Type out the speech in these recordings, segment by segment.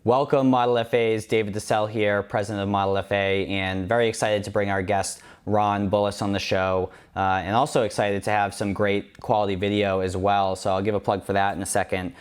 Welcome, Model FAs. David DeSell here, president of Model FA, and very excited to bring our guest Ron Bullis on the show, and also excited to have some great quality video as well, so I'll give a plug for that in a second.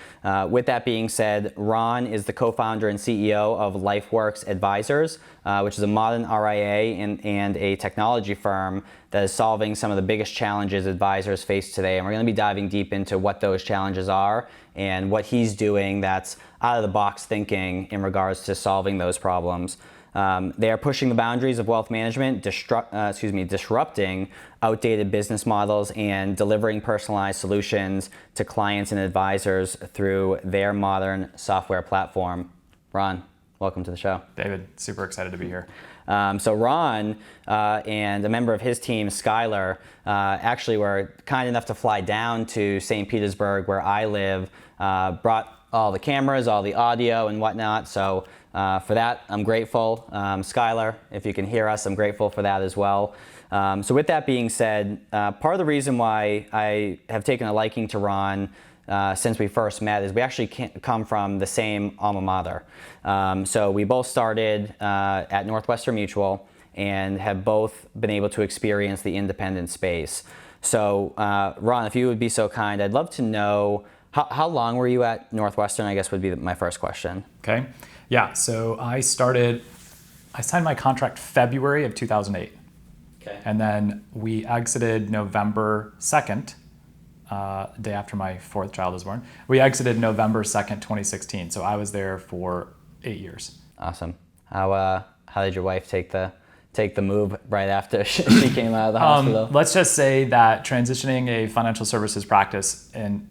With that being said, Ron is the co-founder and CEO of Lifeworks Advisors, which is a modern RIA and a technology firm that is solving some of the biggest challenges advisors face today. And we're going to be diving deep into what those challenges are and what he's doing that's out of the box thinking in regards to solving those problems. They are pushing the boundaries of wealth management, disrupting outdated business models and delivering personalized solutions to clients and advisors through their modern software platform. Ron, welcome to the show. David, super excited to be here. So Ron and a member of his team, Skylar, actually were kind enough to fly down to St. Petersburg, where I live, brought all the cameras, all the audio and whatnot. So for that, I'm grateful. Skylar, if you can hear us, I'm grateful for that as well. So with that being said, part of the reason why I have taken a liking to Ron since we first met is we actually come from the same alma mater. So we both started at Northwestern Mutual and have both been able to experience the independent space. So Ron, if you would be so kind, I'd love to know how long were you at Northwestern, I guess would be my first question. Okay. Yeah, so I signed my contract February of 2008. Okay. And then we exited November 2nd, day after my fourth child was born. We exited November 2nd, 2016. So I was there for 8 years. Awesome. How did your wife take the move right after she came out of the hospital? Let's just say that transitioning a financial services practice in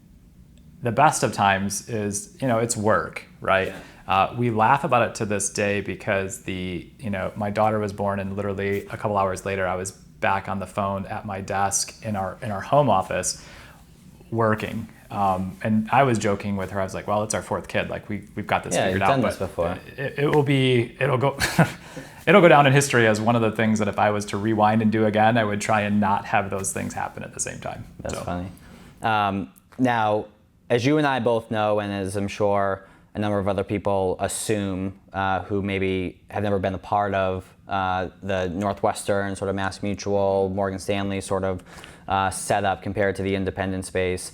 the best of times is, it's work, right? Yeah. We laugh about it to this day because my daughter was born and literally a couple hours later I was back on the phone at my desk in our home office working. And I was joking with her. I was like, well, it's our fourth kid. Like we've got this figured out. Yeah, you've done this before. It'll go down in history as one of the things that if I was to rewind and do again, I would try and not have those things happen at the same time. That's funny. Now, as you and I both know, and as I'm sure a number of other people assume who maybe have never been a part of the Northwestern sort of Mass Mutual, Morgan Stanley sort of setup compared to the independent space,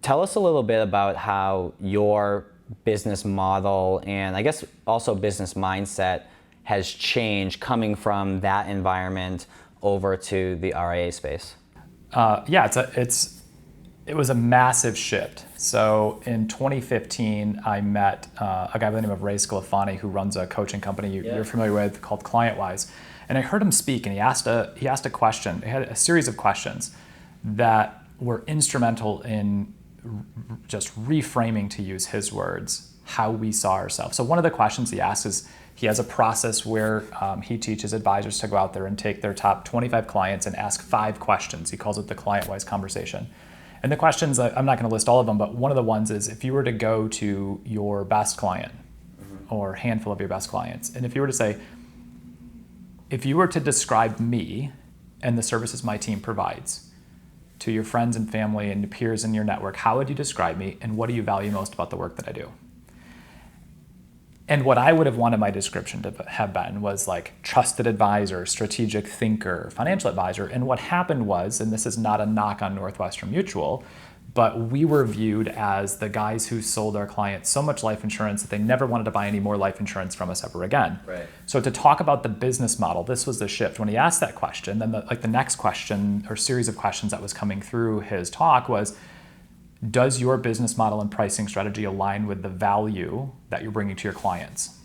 tell us a little bit about how your business model and I guess also business mindset has changed coming from that environment over to the RIA space. It was a massive shift. So in 2015, I met a guy by the name of Ray Sclafani, who runs a coaching company you're familiar with called ClientWise. And I heard him speak, and he asked a question. He had a series of questions that were instrumental in just reframing, to use his words, how we saw ourselves. So one of the questions he asked is, he has a process where he teaches advisors to go out there and take their top 25 clients and ask 5 questions. He calls it the ClientWise conversation. And the questions, I'm not going to list all of them, but one of the ones is if you were to go to your best client or a handful of your best clients, and if you were to say, if you were to describe me and the services my team provides to your friends and family and peers in your network, how would you describe me and what do you value most about the work that I do? And what I would have wanted my description to have been was like trusted advisor, strategic thinker, financial advisor. And what happened was, and this is not a knock on Northwestern Mutual, but we were viewed as the guys who sold our clients so much life insurance that they never wanted to buy any more life insurance from us ever again. Right. So to talk about the business model, this was the shift. When he asked that question, then the next question or series of questions that was coming through his talk was, does your business model and pricing strategy align with the value that you're bringing to your clients?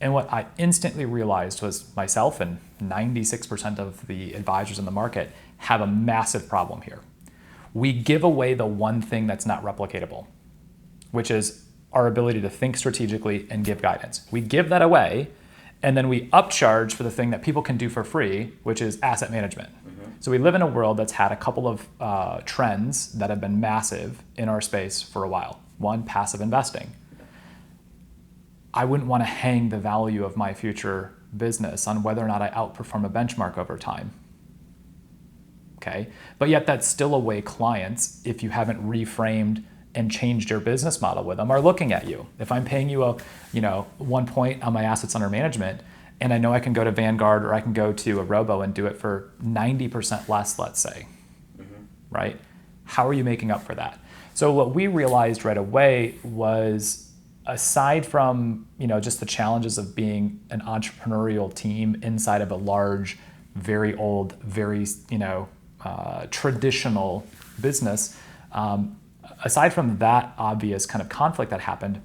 And what I instantly realized was myself and 96% of the advisors in the market have a massive problem here. We give away the one thing that's not replicatable, which is our ability to think strategically and give guidance. We give that away, and then we upcharge for the thing that people can do for free, which is asset management. So we live in a world that's had a couple of trends that have been massive in our space for a while. One, passive investing. I wouldn't want to hang the value of my future business on whether or not I outperform a benchmark over time. Okay, but yet that's still away clients if you haven't reframed and changed your business model with them are looking at you. If I'm paying you 1 point on my assets under management, and I know I can go to Vanguard or I can go to a robo and do it for 90% less, let's say, right? How are you making up for that? So what we realized right away was, aside from just the challenges of being an entrepreneurial team inside of a large, very old, very traditional business, aside from that obvious kind of conflict that happened,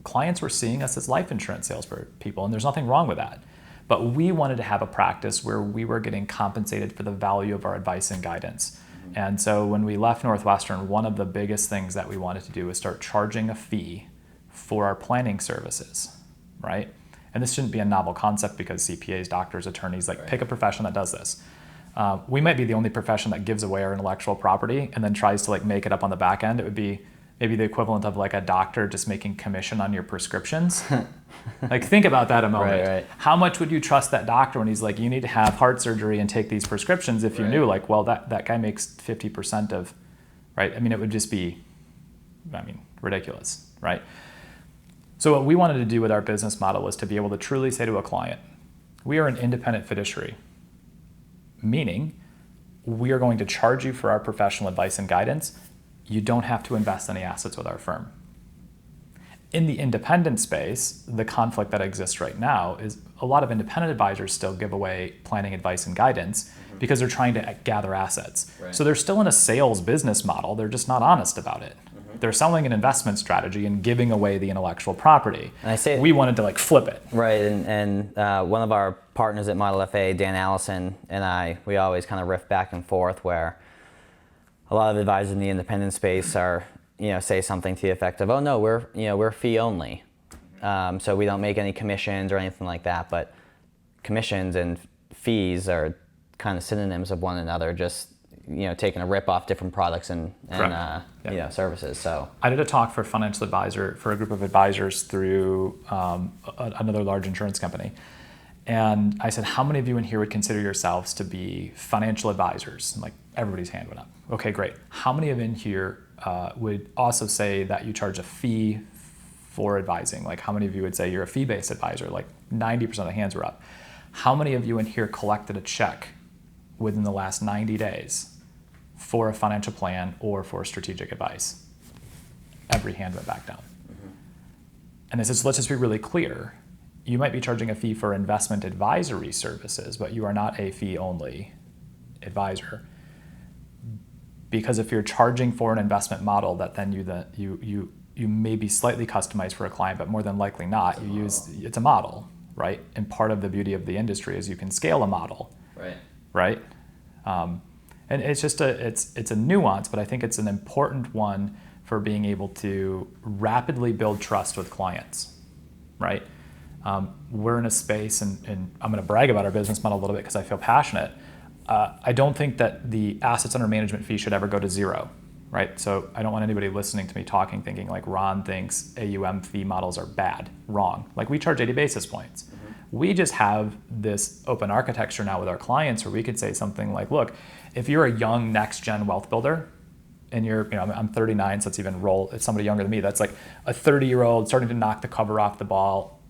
clients were seeing us as life insurance salespeople, and there's nothing wrong with that. But we wanted to have a practice where we were getting compensated for the value of our advice and guidance. And so when we left Northwestern, one of the biggest things that we wanted to do was start charging a fee for our planning services, right? And this shouldn't be a novel concept because CPAs, doctors, attorneys, pick a profession that does this. We might be the only profession that gives away our intellectual property and then tries to make it up on the back end. It would be maybe the equivalent of a doctor just making commission on your prescriptions. Think about that a moment. Right. How much would you trust that doctor when he's like, you need to have heart surgery and take these prescriptions, if you knew that guy makes 50% of, right? It would just be, ridiculous, right? So what we wanted to do with our business model was to be able to truly say to a client, we are an independent fiduciary, meaning we are going to charge you for our professional advice and guidance. You don't have to invest any assets with our firm. In the independent space, the conflict that exists right now is a lot of independent advisors still give away planning advice and guidance because they're trying to gather assets. Right. So they're still in a sales business model. They're just not honest about it. They're selling an investment strategy and giving away the intellectual property. And I say we wanted to flip it. Right, and one of our partners at Model FA, Dan Allison, and we always kind of riff back and forth where a lot of advisors in the independent space are, say something to the effect of, oh no, we're fee only. So we don't make any commissions or anything like that, but commissions and fees are kind of synonyms of one another, just taking a rip off different products and services. So I did a talk for a group of advisors through another large insurance company. And I said, how many of you in here would consider yourselves to be financial advisors? And everybody's hand went up. Okay, great. How many of in here would also say that you charge a fee for advising? How many of you would say you're a fee-based advisor? 90% of the hands were up. How many of you in here collected a check within the last 90 days for a financial plan or for strategic advice? Every hand went back down. And I said, so let's just be really clear. You might be charging a fee for investment advisory services, but you are not a fee-only advisor. Because if you're charging for an investment model that then you may be slightly customized for a client, but more than likely not, it's a model, right? And part of the beauty of the industry is you can scale a model, right? And it's just it's a nuance, but I think it's an important one for being able to rapidly build trust with clients, right? We're in a space, and I'm going to brag about our business model a little bit because I feel passionate. I don't think that the assets under management fee should ever go to zero, right? So I don't want anybody listening to me talking thinking Ron thinks AUM fee models are bad. Wrong. We charge 80 basis points. We just have this open architecture now with our clients where we could say something like, look, if you're a young next-gen wealth builder, and I'm 39, so it's somebody younger than me, that's a 30-year-old starting to knock the cover off the ball,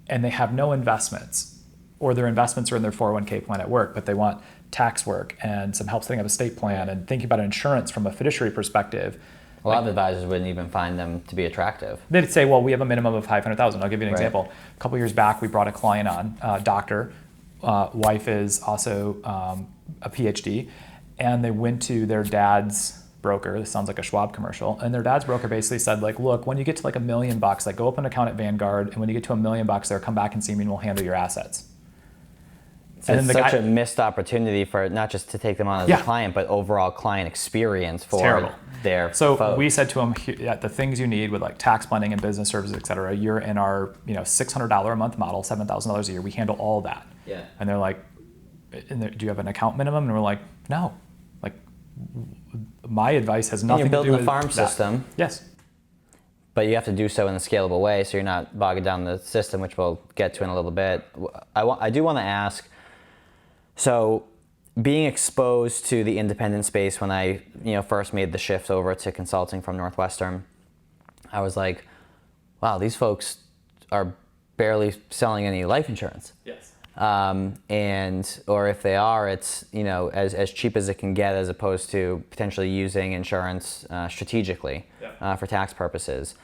and they have no investments, or their investments are in their 401k plan at work, but they want tax work and some help setting up a estate plan and thinking about insurance from a fiduciary perspective. A lot of advisors wouldn't even find them to be attractive. They'd say, well, we have a minimum of $500,000. I'll give you an example. A couple years back, we brought a client on, doctor, wife is also a PhD, and they went to their dad's broker. This sounds like a Schwab commercial. And their dad's broker basically said, look, when you get to $1 million, go open an account at Vanguard, and when you get to $1 million there, come back and see me and we'll handle your assets. So it's such a missed opportunity for not just to take them on as a client, but overall client experience for their folks. We said to them, the things you need with tax planning and business services, et cetera, you're in our $600 a month model, $7,000 a year. We handle all that. Yeah. And they're like, do you have an account minimum? And we're like, no. My advice has nothing to do with that. You're building a farm system. Yes. But you have to do so in a scalable way, so you're not bogging down the system, which we'll get to in a little bit. I do want to ask, so being exposed to the independent space when I first made the shift over to consulting from Northwestern, I was like, wow, these folks are barely selling any life insurance. Yes. Or if they are, it's as cheap as it can get, as opposed to potentially using insurance strategically for tax purposes.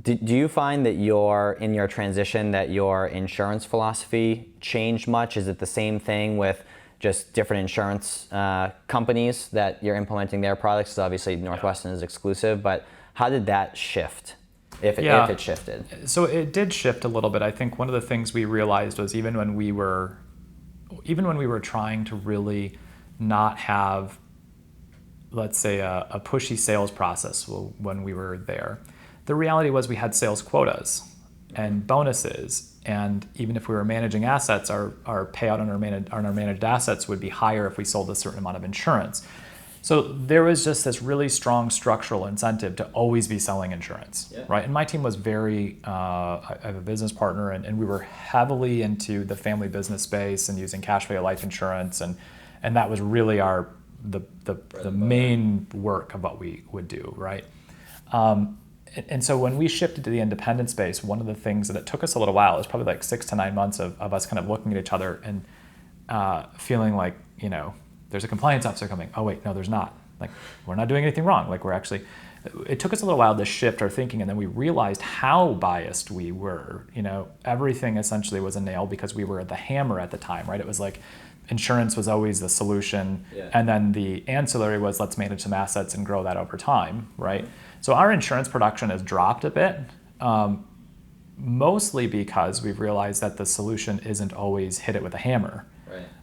Do you find that in your transition that your insurance philosophy changed much? Is it the same thing with just different insurance companies that you're implementing their products? Because obviously Northwestern is exclusive, but how did that shift, if it shifted? So it did shift a little bit. I think one of the things we realized was even when we were trying to really not have, let's say, a pushy sales process when we were there, the reality was we had sales quotas and bonuses, and even if we were managing assets, our payout on our managed assets would be higher if we sold a certain amount of insurance. So there was just this really strong structural incentive to always be selling insurance, right? And my team was I have a business partner, and we were heavily into the family business space and using cash value life insurance, and that was really the main work of what we would do, right? And so when we shifted to the independent space, one of the things that it took us a little while, it was probably like 6 to 9 months of us kind of looking at each other and feeling like, there's a compliance officer coming. Oh wait, no, there's not. Like, we're not doing anything wrong. Like, it took us a little while to shift our thinking, and then we realized how biased we were. Everything essentially was a nail because we were the hammer at the time, right? It was like insurance was always the solution, and then the ancillary was let's manage some assets and grow that over time, right? So our insurance production has dropped a bit, mostly because we've realized that the solution isn't always hit it with a hammer,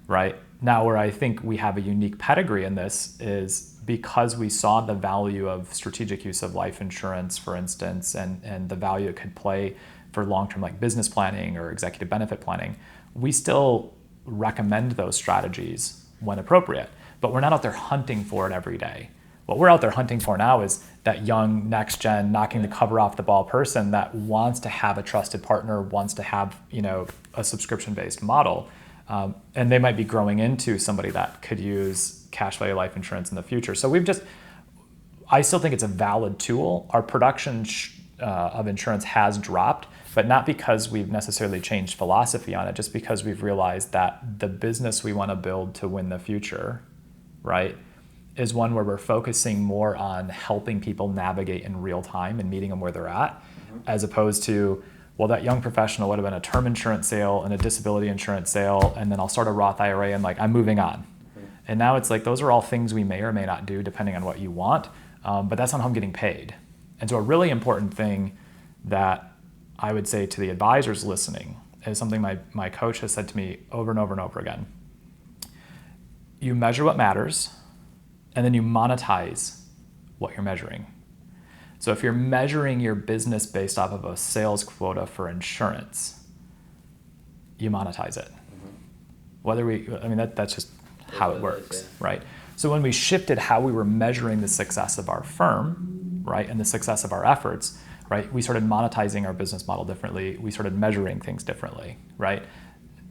right? Now, where I think we have a unique pedigree in this is because we saw the value of strategic use of life insurance, for instance, and the value it could play for long-term like business planning or executive benefit planning, we still recommend those strategies when appropriate, but we're not out there hunting for it every day. What we're out there hunting for now is that young, next-gen, knocking the cover off the ball person that wants to have a trusted partner, wants to have a subscription-based model. And they might be growing into somebody that could use cash value life insurance in the future. So I still think it's a valid tool. Our production of insurance has dropped, but not because we've necessarily changed philosophy on it, just because we've realized that the business we want to build to win the future, right, is one where we're focusing more on helping people navigate in real time and meeting them where they're at, as opposed to, well, that young professional would have been a term insurance sale and a disability insurance sale, and then I'll start a Roth IRA and I'm moving on. And now it's like those are all things we may or may not do depending on what you want, but that's not how I'm getting paid. And so a really important thing that I would say to the advisors listening is something my coach has said to me over and over and over again. You measure what matters, and then you monetize what you're measuring. So if you're measuring your business based off of a sales quota for insurance, you monetize it. That's just how it works, right? So when we shifted how we were measuring the success of our firm, right, and the success of our efforts, right, we started monetizing our business model differently. We started measuring things differently, right?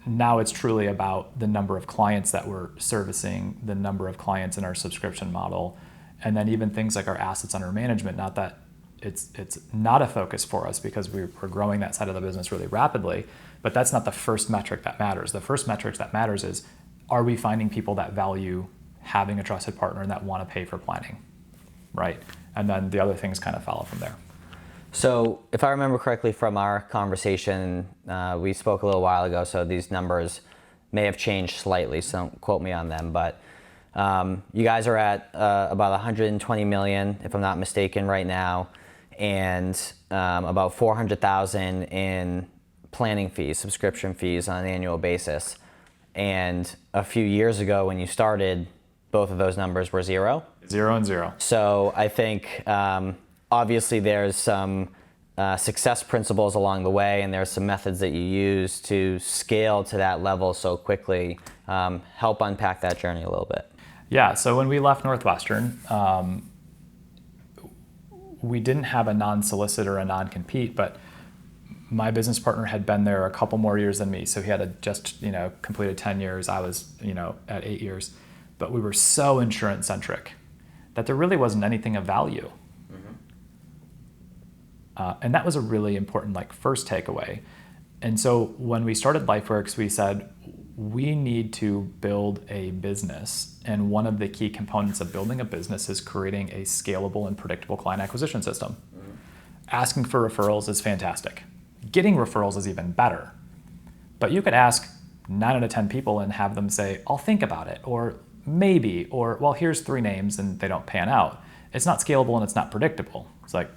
Now it's truly about the number of clients that we're servicing, the number of clients in our subscription model, and then even things like our assets under management. Not that it's not a focus for us because we're growing that side of the business really rapidly, but that's not the first metric that matters. The first metric that matters is, are we finding people that value having a trusted partner and that want to pay for planning, right? And then the other things kind of follow from there. So if I remember correctly from our conversation, we spoke a little while ago, so these numbers may have changed slightly, so don't quote me on them, but you guys are at about 120 million, if I'm not mistaken, right now, and about 400,000 in planning fees, subscription fees on an annual basis. And a few years ago when you started, both of those numbers were 0. 0 and 0. So I think obviously there's some success principles along the way, and there's some methods that you use to scale to that level so quickly. Help unpack that journey a little bit. Yeah, so when we left Northwestern, we didn't have a non-solicit or a non-compete, but my business partner had been there a couple more years than me. So he had just, completed 10 years. I was, at 8 years. But we were so insurance centric that there really wasn't anything of value. And that was a really important first takeaway. And so when we started Lifeworks, we said, we need to build a business. And one of the key components of building a business is creating a scalable and predictable client acquisition system. Asking for referrals is fantastic. Getting referrals is even better. But you could ask 9 out of 10 people and have them say, I'll think about it, or maybe, or well, here's 3 names, and they don't pan out. It's not scalable and it's not predictable. It's like,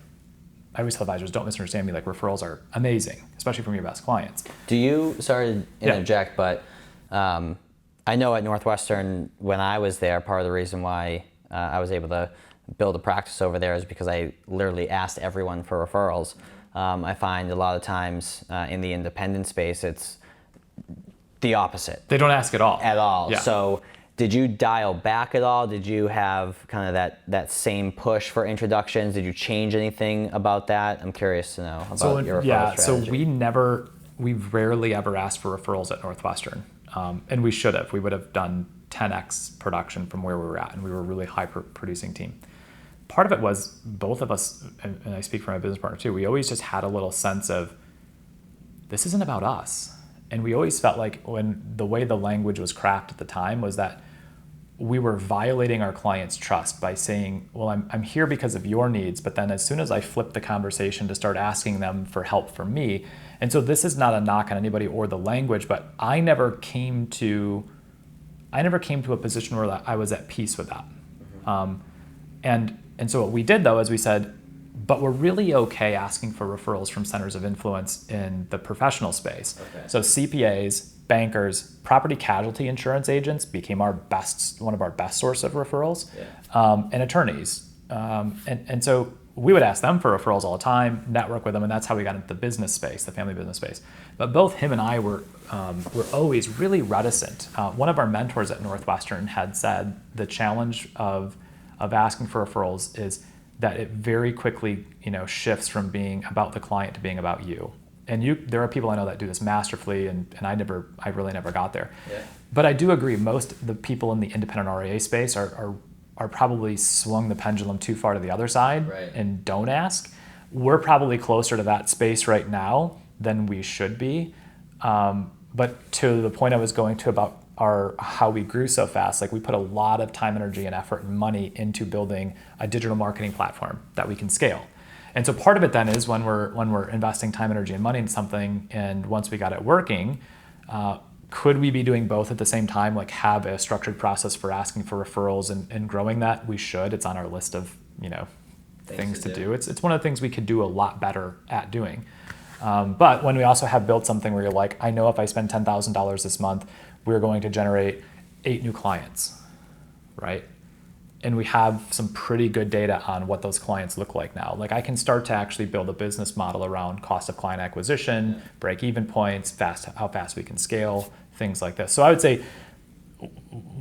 I always tell advisors, don't misunderstand me, referrals are amazing, especially from your best clients. Do you, sorry to interject, but I know at Northwestern, when I was there, part of the reason why I was able to build a practice over there is because I literally asked everyone for referrals. I find a lot of times in the independent space, it's the opposite. They don't ask at all. At all. Yeah. So did you dial back at all? Did you have kind of that same push for introductions? Did you change anything about that? I'm curious to know about your referral strategy. So we rarely ever asked for referrals at Northwestern. And we should have. We would have done 10x production from where we were at, and we were a really high producing team. Part of it was both of us, and I speak for my business partner too, we always just had a little sense of, this isn't about us. And we always felt like when the way the language was crafted at the time was that we were violating our clients' trust by saying, well, I'm here because of your needs, but then as soon as I flip the conversation to start asking them for help from me, and so this is not a knock on anybody or the language, but I never came to a position where I was at peace with that. And so what we did though is we said, but we're really okay asking for referrals from centers of influence in the professional space. Okay. So CPAs, bankers, property casualty insurance agents became one of our best source of referrals, and attorneys. And so we would ask them for referrals all the time, network with them, and that's how we got into the business space, the family business space. But both him and I were always really reticent. One of our mentors at Northwestern had said the challenge of asking for referrals is that it very quickly shifts from being about the client to being about you. And there are people I know that do this masterfully, and I really never got there. Yeah. But I do agree, most of the people in the independent RIA space are probably swung the pendulum too far to the other side, right, and don't ask. We're probably closer to that space right now than we should be. But to the point I was going to about how we grew so fast, we put a lot of time, energy, and effort and money into building a digital marketing platform that we can scale. And so part of it then is when we're investing time, energy, and money in something, and once we got it working, could we be doing both at the same time, have a structured process for asking for referrals and growing that? We should. It's on our list of things to do. It's one of the things we could do a lot better at doing. But when we also have built something where you're like, I know if I spend $10,000 this month, we're going to generate 8 new clients, right? And we have some pretty good data on what those clients look like now. I can start to actually build a business model around cost of client acquisition, break-even points, how fast we can scale, things like this. So I would say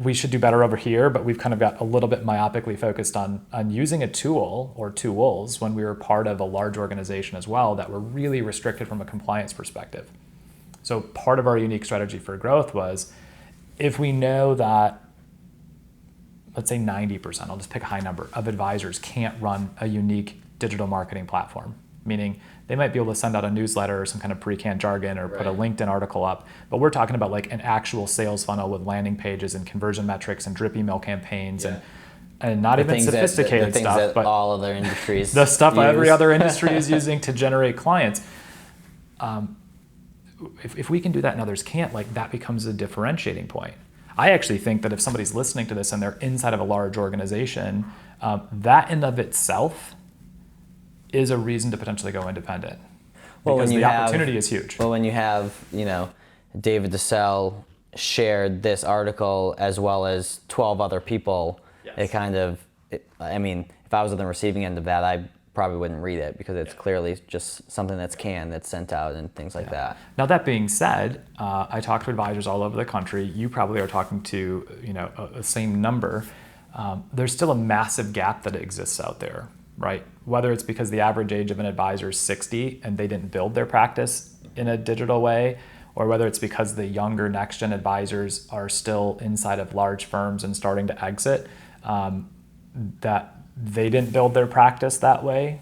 we should do better over here, but we've kind of got a little bit myopically focused on using a tool or tools when we were part of a large organization as well that were really restricted from a compliance perspective. So part of our unique strategy for growth was, if we know that, let's say 90%, I'll just pick a high number, of advisors can't run a unique digital marketing platform, meaning they might be able to send out a newsletter or some kind of pre-canned jargon or put a LinkedIn article up, but we're talking about an actual sales funnel with landing pages and conversion metrics and drip email campaigns and not even sophisticated stuff, that but all other industries the stuff every other industry is using to generate clients. If we can do that and others can't, that becomes a differentiating point. I actually think that if somebody's listening to this and they're inside of a large organization, that in of itself is a reason to potentially go independent. Because the opportunity is huge. Well, when you have, David DeSalle shared this article as well as 12 other people, it kind of, if I was on the receiving end of that, I probably wouldn't read it because it's clearly just something that's sent out and things like that. Now that being said, I talk to advisors all over the country. You probably are talking to a same number. There's still a massive gap that exists out there. right? Whether it's because the average age of an advisor is 60 and they didn't build their practice in a digital way, or whether it's because the younger next-gen advisors are still inside of large firms and starting to exit, that they didn't build their practice that way.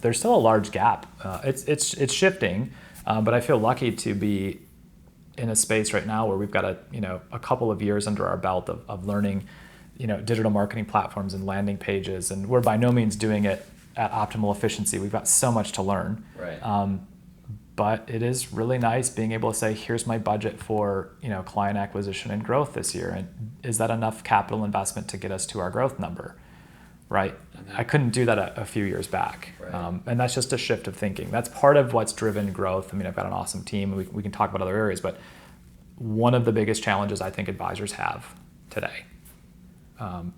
There's still a large gap. It's shifting, but I feel lucky to be in a space right now where we've got a couple of years under our belt of learning, digital marketing platforms and landing pages, and we're by no means doing it at optimal efficiency. We've got so much to learn. Right. But it is really nice being able to say, here's my budget for client acquisition and growth this year, and is that enough capital investment to get us to our growth number, right? I couldn't do that a few years back, Right. And that's just a shift of thinking. That's part of what's driven growth. I mean, I've got an awesome team, and we can talk about other areas, but one of the biggest challenges I think advisors have today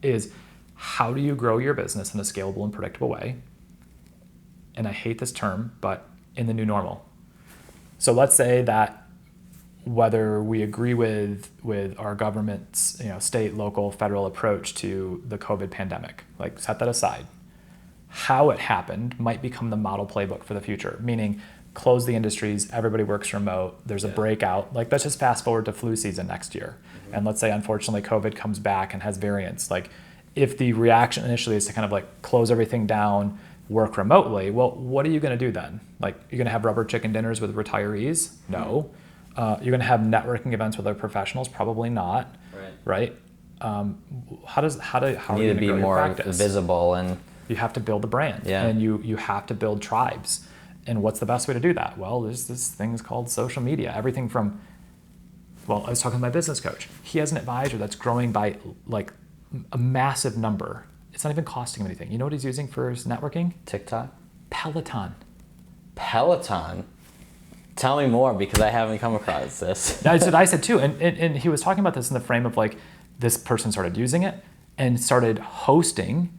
is how do you grow your business in a scalable and predictable way? And I hate this term, but in the new normal. So let's say that whether we agree with our government's state, local, federal approach to the COVID pandemic, like set that aside, how it happened might become the model playbook for the future, meaning close the industries, everybody works remote, there's a breakout. Like, let's just fast forward to flu season next year. Mm-hmm. And let's say, unfortunately, COVID comes back and has variants. Like, if the reaction initially is to kind of like close everything down, work remotely, well, what are you going to do then? Like, you're going to have rubber chicken dinners with retirees? No. You're going to have networking events with other professionals? Probably not. Right? How are you need to be more visible, and you have to build a brand, and you have to build tribes. And what's the best way to do that? Well, there's this things called social media. Everything from, I was talking to my business coach. He has an advisor that's growing by like a massive number. It's not even costing him anything. You know what he's using for his networking? TikTok? Peloton. Tell me more, because I haven't come across this. That's what I said too. And he was talking about this in the frame of like, this person started using it and started hosting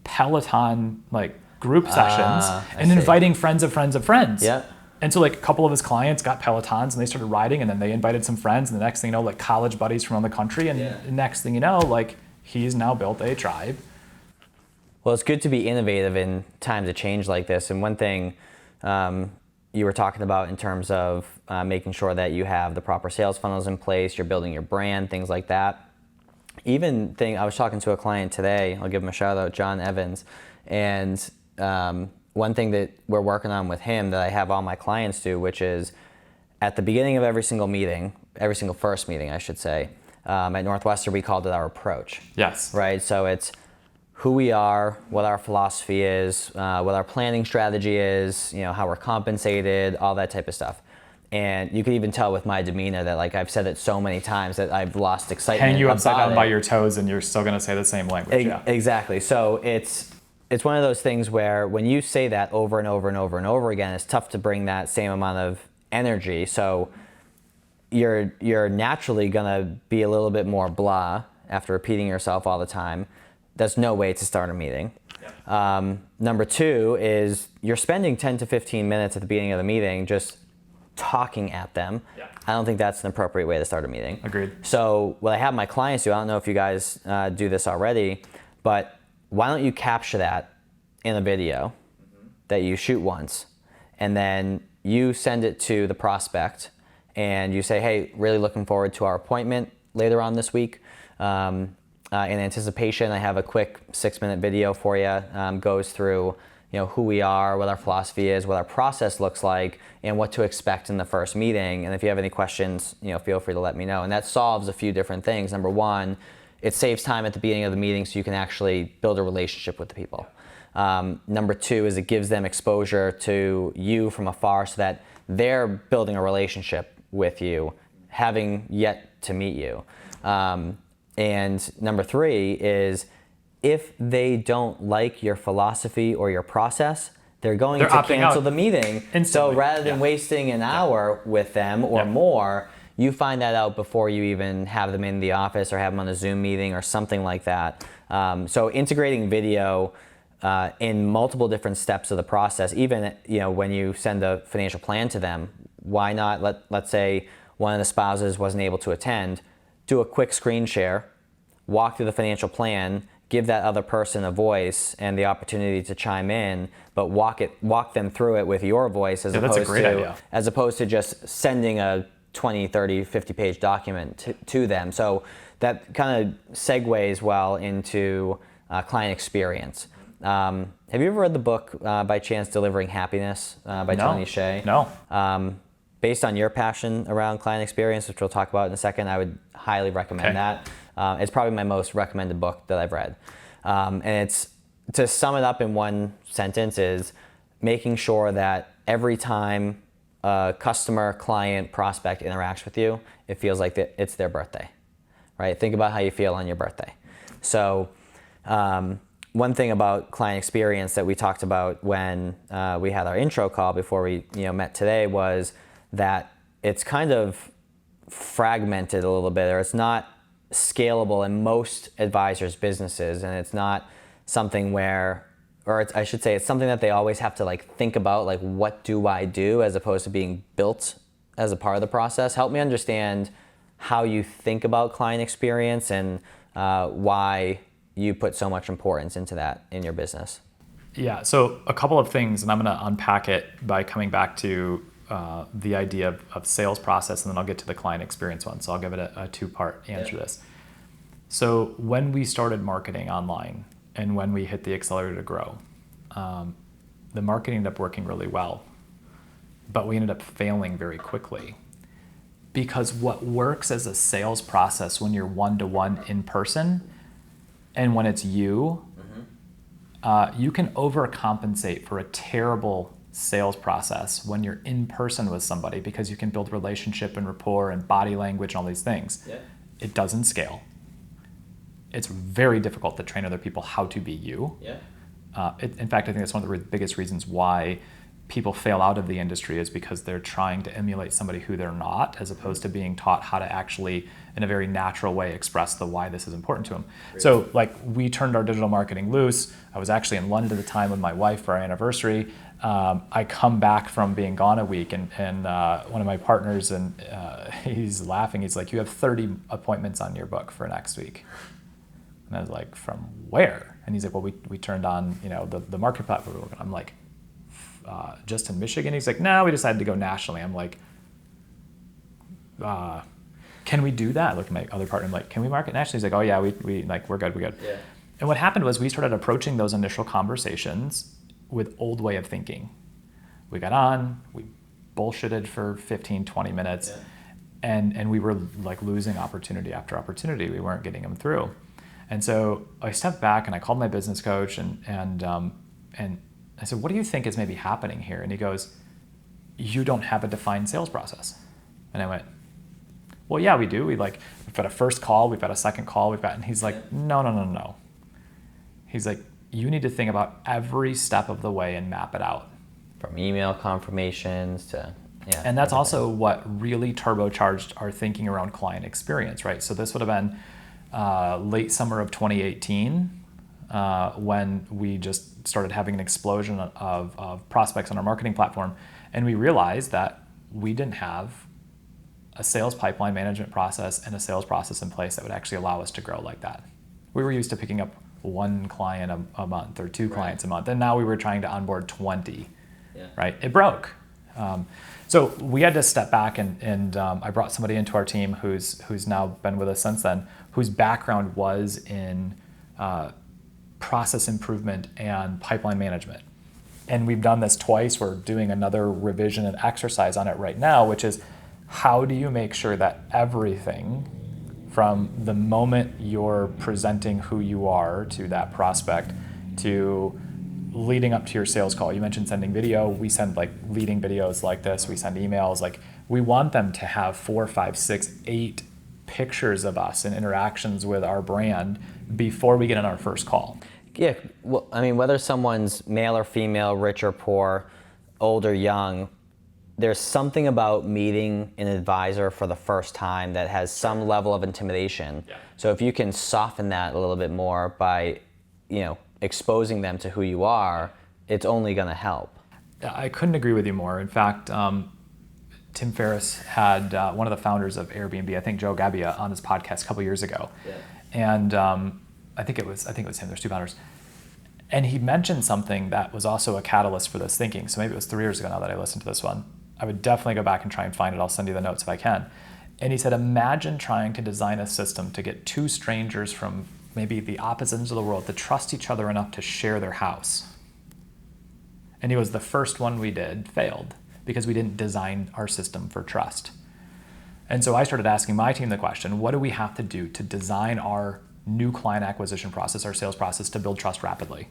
Peloton like group sessions and inviting friends of friends of friends. Yeah. And so like a couple of his clients got Pelotons and they started riding, and then they invited some friends, and the next thing you know, like college buddies from around the country, and the next thing you know, like he's now built a tribe. Well, it's good to be innovative in times of change like this. And one thing you were talking about in terms of making sure that you have the proper sales funnels in place, you're building your brand, things like that. I was talking to a client today, I'll give him a shout out, John Evans, and one thing that we're working on with him that I have all my clients do, which is at the beginning of every single first meeting, I should say, at Northwestern, we called it our approach. Yes. Right? So it's who we are, what our philosophy is, what our planning strategy is, how we're compensated, all that type of stuff. And you can even tell with my demeanor that, like, I've said it so many times that I've lost excitement. Hang you upside down by your toes, and you're still going to say the same language. Exactly. So it's one of those things where when you say that over and over and over and over again, it's tough to bring that same amount of energy. So you're naturally gonna be a little bit more blah after repeating yourself all the time. That's no way to start a meeting. Number two is you're spending 10 to 15 minutes at the beginning of the meeting just talking at them. I don't think that's an appropriate way to start a meeting. Agreed. So what I have my clients do, I don't know if you guys do this already, but why don't you capture that in a video that you shoot once, and then you send it to the prospect and you say, hey, really looking forward to our appointment later on this week. In anticipation, I have a quick 6-minute video for you. Goes through who we are, what our philosophy is, what our process looks like, and what to expect in the first meeting. And if you have any questions, feel free to let me know. And that solves a few different things. Number one, it saves time at the beginning of the meeting so you can actually build a relationship with the people. Number two is it gives them exposure to you from afar so that they're building a relationship with you, having yet to meet you. And number three is if they don't like your philosophy or your process, they're going to cancel the meeting. Instantly. So rather than wasting an hour with them or more, you find that out before you even have them in the office or have them on a Zoom meeting or something like that. So integrating video in multiple different steps of the process, even when you send a financial plan to them, why not, let's say one of the spouses wasn't able to attend, do a quick screen share, walk through the financial plan, give that other person a voice and the opportunity to chime in, but walk them through it with your voice that's a great idea. as opposed to just sending a 20, 30, 50 page document to them. So that kind of segues well into client experience. Have you ever read the book by chance, Delivering Happiness by Tony Hsieh? No. Based on your passion around client experience, which we'll talk about in a second, I would highly recommend that. It's probably my most recommended book that I've read. And it's, to sum it up in one sentence, is making sure that every time a customer, client, prospect interacts with you, it feels like it's their birthday, right? Think about how you feel on your birthday. So one thing about client experience that we talked about when we had our intro call before we met today was that it's kind of fragmented a little bit, or it's not scalable in most advisors' businesses, and it's not something where, or I should say, it's something that they always have to like think about, like, what do I do, as opposed to being built as a part of the process. Help me understand how you think about client experience and why you put so much importance into that in your business. Yeah, so a couple of things, and I'm going to unpack it by coming back to the idea of sales process, and then I'll get to the client experience one. So I'll give it a two-part answer to this. So when we started marketing online and when we hit the accelerator to grow, the marketing ended up working really well, but we ended up failing very quickly. Because what works as a sales process when you're one-to-one in person and when it's you, you can overcompensate for a terrible sales process when you're in person with somebody, because you can build relationship and rapport and body language and all these things. Yeah. It doesn't scale. It's very difficult to train other people how to be you. Yeah. In fact, I think that's one of the biggest reasons why people fail out of the industry, is because they're trying to emulate somebody who they're not, as opposed to being taught how to actually, in a very natural way, express the why this is important to them. Great. So like, we turned our digital marketing loose. I was actually in London at the time with my wife for our anniversary. I come back from being gone a week, and one of my partners, and he's laughing. He's like, "You have 30 appointments on your book for next week." And I was like, "From where?" And he's like, "Well, we turned on the market platform." I'm like, "Just in Michigan?" He's like, "No, we decided to go nationally." I'm like, "Can we do that?" I looked at my other partner. I'm like, "Can we market nationally?" He's like, "Oh yeah, we're good." Yeah. And what happened was we started approaching those initial conversations with old way of thinking. We got on, we bullshitted for 15, 20 minutes, and we were like losing opportunity after opportunity. We weren't getting them through. And so I stepped back and I called my business coach and I said, "What do you think is maybe happening here?" And he goes, "You don't have a defined sales process." And I went, "Well, yeah, we do. We've got a first call, we've got a second call, and he's like, no. He's like, "You need to think about every step of the way and map it out." From email confirmations to, And that's also what really turbocharged our thinking around client experience, right? So this would have been late summer of 2018 when we just started having an explosion of prospects on our marketing platform. And we realized that we didn't have a sales pipeline management process and a sales process in place that would actually allow us to grow like that. We were used to picking up one client a month or two clients a month, and now we were trying to onboard 20, right? It broke. So we had to step back, and I brought somebody into our team who's now been with us since then, whose background was in process improvement and pipeline management. And we've done this twice. We're doing another revision and exercise on it right now, which is, how do you make sure that everything from the moment you're presenting who you are to that prospect to leading up to your sales call. You mentioned sending video. We send like leading videos like this. We send emails. Like, we want them to have 4, 5, 6, 8 pictures of us and interactions with our brand before we get on our first call. Yeah, well, I mean, whether someone's male or female, rich or poor, old or young, there's something about meeting an advisor for the first time that has some level of intimidation. Yeah. So if you can soften that a little bit more by, exposing them to who you are, it's only going to help. I couldn't agree with you more. In fact, Tim Ferriss had one of the founders of Airbnb, I think Joe Gabbia, on his podcast a couple years ago. Yeah. And I think it was him. There's two founders. And he mentioned something that was also a catalyst for this thinking. So maybe it was 3 years ago now that I listened to this one. I would definitely go back and try and find it. I'll send you the notes if I can. And he said, imagine trying to design a system to get two strangers from maybe the opposite ends of the world to trust each other enough to share their house. And he was the first one we did failed because we didn't design our system for trust. And so I started asking my team the question, what do we have to do to design our new client acquisition process, our sales process, to build trust rapidly?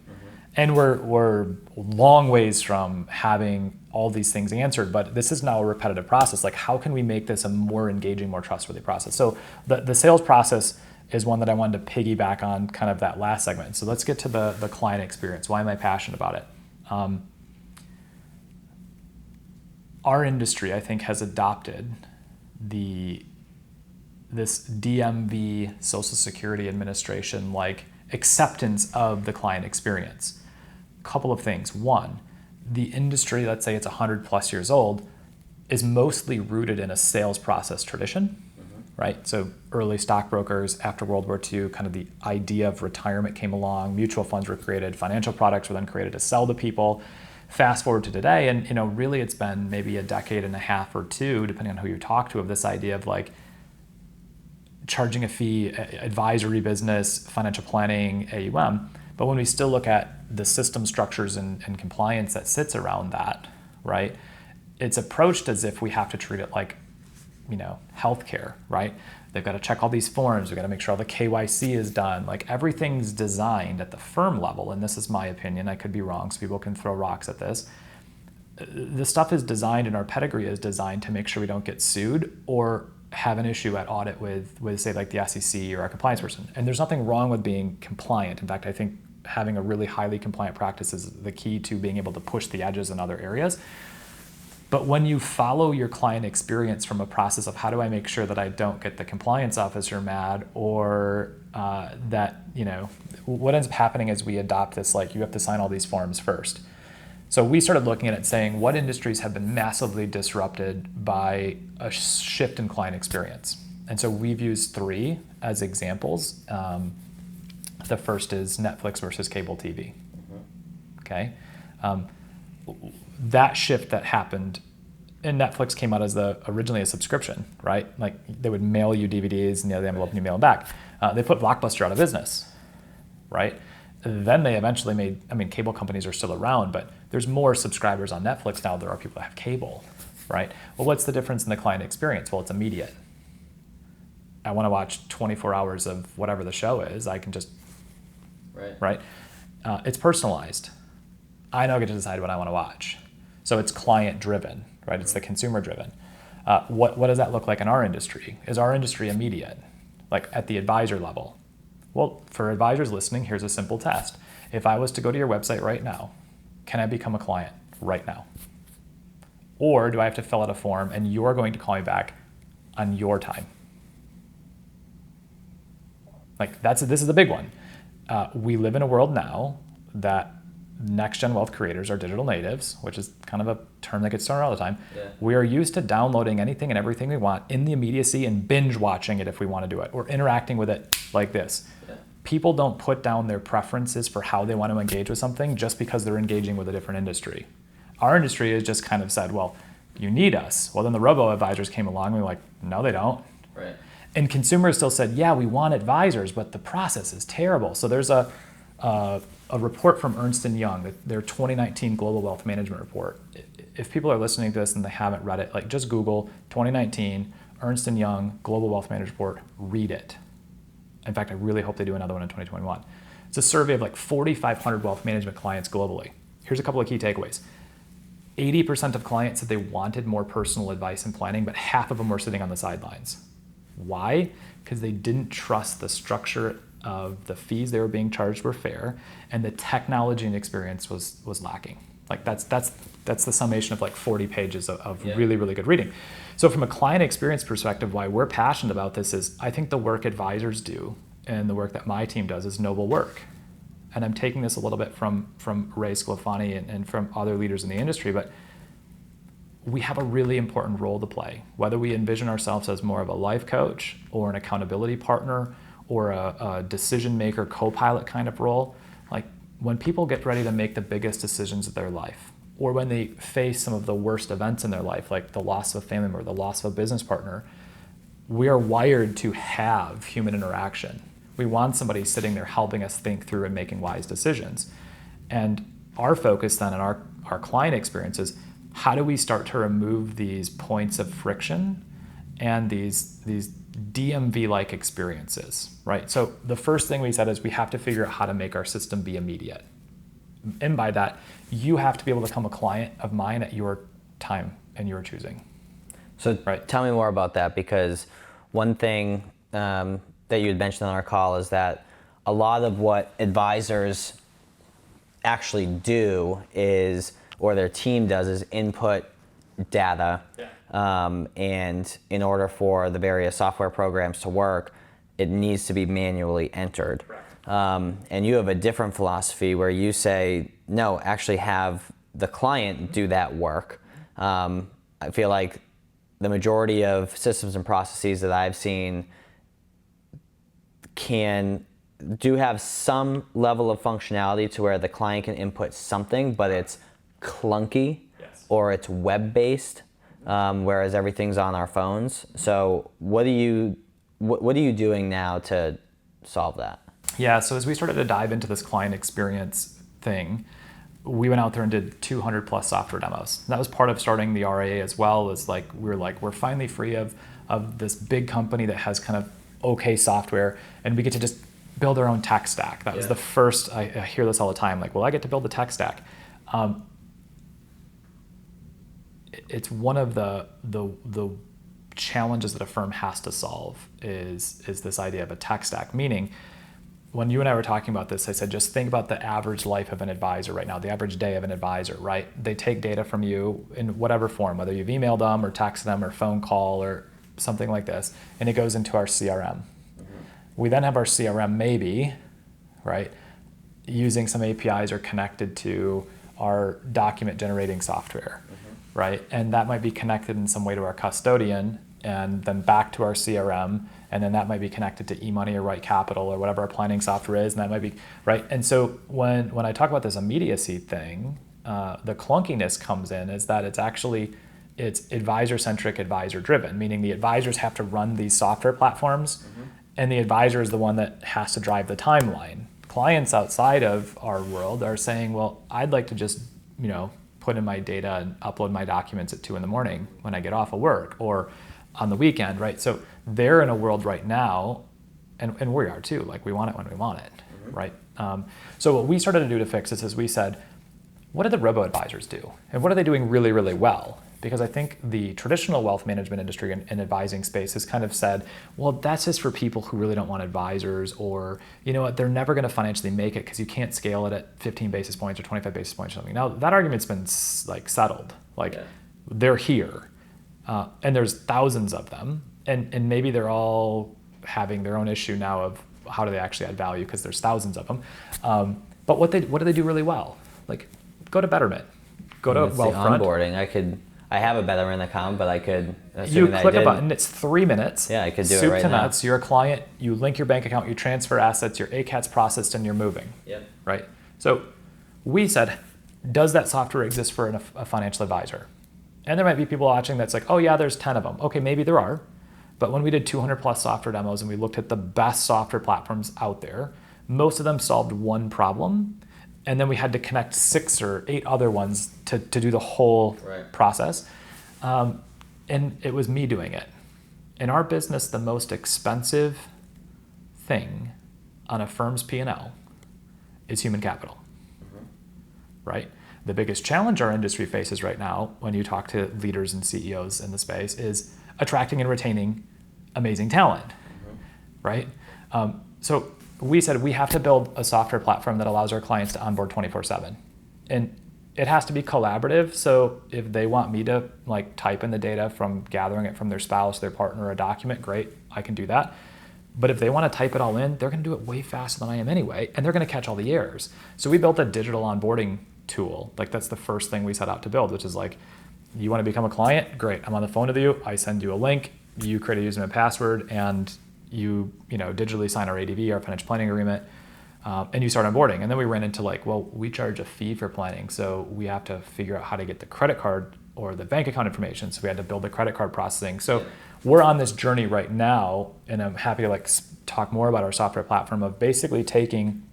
And we're long ways from having all these things answered, but this is now a repetitive process. Like, how can we make this a more engaging, more trustworthy process? So the sales process is one that I wanted to piggyback on kind of that last segment. So let's get to the client experience. Why am I passionate about it? Our industry, I think, has adopted this DMV, Social Security Administration, like acceptance of the client experience. Couple of things. One, the industry, let's say it's 100 plus years old, is mostly rooted in a sales process tradition, right? So early stockbrokers after World War II, kind of the idea of retirement came along, mutual funds were created, financial products were then created to sell to people. Fast forward to today, and really it's been maybe a decade and a half or two, depending on who you talk to, of this idea of like charging a fee, advisory business, financial planning, AUM. But when we still look at the system structures and compliance that sits around that, right, it's approached as if we have to treat it like, healthcare, right? They've got to check all these forms. We've got to make sure all the KYC is done. Like, everything's designed at the firm level, and this is my opinion. I could be wrong, so people can throw rocks at this. The stuff is designed, and our pedigree is designed to make sure we don't get sued or have an issue at audit with say, like the SEC or our compliance person. And there's nothing wrong with being compliant. In fact, I think having a really highly compliant practice is the key to being able to push the edges in other areas. But when you follow your client experience from a process of how do I make sure that I don't get the compliance officer mad, or that, what ends up happening is we adopt this, like, you have to sign all these forms first. So we started looking at it saying, what industries have been massively disrupted by a shift in client experience? And so we've used 3 as examples. The first is Netflix versus cable TV. Okay. That shift that happened, and Netflix came out as originally a subscription, right? Like, they would mail you DVDs in the other envelope and you mail them back. They put Blockbuster out of business, right? Then they eventually cable companies are still around, but there's more subscribers on Netflix now than there are people that have cable, right? Well, what's the difference in the client experience? Well, it's immediate. I want to watch 24 hours of whatever the show is. I can just, right? It's personalized. I now get to decide what I want to watch. So it's client driven, right? It's the consumer driven. What does that look like in our industry? Is our industry immediate, like at the advisor level? Well, for advisors listening, here's a simple test. If I was to go to your website right now, can I become a client right now? Or do I have to fill out a form and you're going to call me back on your time? Like, this is the big one. We live in a world now that next-gen wealth creators are digital natives, which is kind of a term that gets thrown around all the time. Yeah. We are used to downloading anything and everything we want in the immediacy and binge watching it if we want to do it, or interacting with it like this. Yeah. People don't put down their preferences for how they want to engage with something just because they're engaging with a different industry. Our industry has just kind of said, well, you need us. Well, then the robo-advisors came along and we were like, no, they don't. Right. And consumers still said, yeah, we want advisors, but the process is terrible. So there's a report from Ernst & Young, their 2019 Global Wealth Management Report. If people are listening to this and they haven't read it, like, just Google 2019 Ernst & Young Global Wealth Management Report, read it. In fact, I really hope they do another one in 2021. It's a survey of like 4,500 wealth management clients globally. Here's a couple of key takeaways. 80% of clients said they wanted more personal advice and planning, but half of them were sitting on the sidelines. Why? Because they didn't trust the structure of the fees they were being charged were fair, and the technology and experience was lacking. Like, that's the summation of like 40 pages of really, really good reading. So from a client experience perspective, why we're passionate about this is, I think the work advisors do and the work that my team does is noble work. And I'm taking this a little bit from Ray Sclafani and from other leaders in the industry, but we have a really important role to play. Whether we envision ourselves as more of a life coach or an accountability partner or a decision maker co-pilot kind of role, like when people get ready to make the biggest decisions of their life, or when they face some of the worst events in their life, like the loss of a family member, the loss of a business partner, we are wired to have human interaction. We want somebody sitting there helping us think through and making wise decisions. And our focus then in our client experience is, how do we start to remove these points of friction and these DMV-like experiences, right? So the first thing we said is we have to figure out how to make our system be immediate. And by that, you have to be able to become a client of mine at your time and your choosing. So right. Tell me more about that, because one thing that you had mentioned on our call is that a lot of what advisors actually do is, or their team does, is input data. Yeah. And in order for the various software programs to work, it needs to be manually entered. And you have a different philosophy where you say, no, actually have the client do that work. I feel like the majority of systems and processes that I've seen do have some level of functionality to where the client can input something, but it's clunky. Yes. Or it's web-based, whereas everything's on our phones. So what are you doing now to solve that? Yeah, so as we started to dive into this client experience thing, we went out there and did 200 plus software demos. And that was part of starting the RAA as well, is like, we're finally free of this big company that has kind of okay software, and we get to just build our own tech stack. That was the first, I hear this all the time, like, well, I get to build the tech stack. It's one of the challenges that a firm has to solve is this idea of a tech stack, meaning when you and I were talking about this, I said, just think about the average life of an advisor right now, the average day of an advisor, right? They take data from you in whatever form, whether you've emailed them or texted them or phone call or something like this, and it goes into our CRM. We then have our CRM maybe, right, using some APIs or connected to our document generating software, right? And that might be connected in some way to our custodian and then back to our CRM, and then that might be connected to eMoney or Right Capital or whatever our planning software is, and that might be, right? And so when I talk about this immediacy thing, the clunkiness comes in is that it's advisor-centric, advisor-driven, meaning the advisors have to run these software platforms, and the advisor is the one that has to drive the timeline. Clients outside of our world are saying, well, I'd like to just, put in my data and upload my documents at 2 a.m. when I get off of work or on the weekend, right? So they're in a world right now, and we are too, like we want it when we want it, right? So what we started to do to fix this is we said, what do the robo-advisors do? And what are they doing really, really well? Because I think the traditional wealth management industry and advising space has kind of said, well, that's just for people who really don't want advisors, or, you know what, they're never going to financially make it because you can't scale it at 15 basis points or 25 basis points or something. Now, that argument's been like settled. They're here, and there's thousands of them, and maybe they're all having their own issue now of how do they actually add value because there's thousands of them. But what do they do really well? Like, go to Betterment, go to Wealthfront. Onboarding, I have a Betterment account, but I could. You click a button, it's 3 minutes. Yeah, I could do it right now. right Soup to nuts, you're a client, you link your bank account, you transfer assets, your ACAT's processed, and you're moving. Yep. Right? So we said, does that software exist for a financial advisor? And there might be people watching that's like, oh yeah, there's 10 of them. Okay, maybe there are. But when we did 200 plus software demos and we looked at the best software platforms out there, most of them solved one problem. And then we had to connect 6 or 8 other ones to do the whole process. And it was me doing it. In our business, the most expensive thing on a firm's P&L is human capital, right? The biggest challenge our industry faces right now, when you talk to leaders and CEOs in the space, is attracting and retaining amazing talent, right? So we said we have to build a software platform that allows our clients to onboard 24/7. And it has to be collaborative. So if they want me to type in the data from gathering it from their spouse, their partner, a document, great, I can do that. But if they want to type it all in, they're going to do it way faster than I am anyway, and they're going to catch all the errors. So we built a digital onboarding tool. That's the first thing we set out to build, which is you want to become a client? Great, I'm on the phone with you. I send you a link. You create a username and password, and you digitally sign our ADV, our financial planning agreement, and you start onboarding. And then we ran into like, well, we charge a fee for planning, so we have to figure out how to get the credit card or the bank account information. So we had to build the credit card processing. So we're on this journey right now, and I'm happy to like talk more about our software platform of basically taking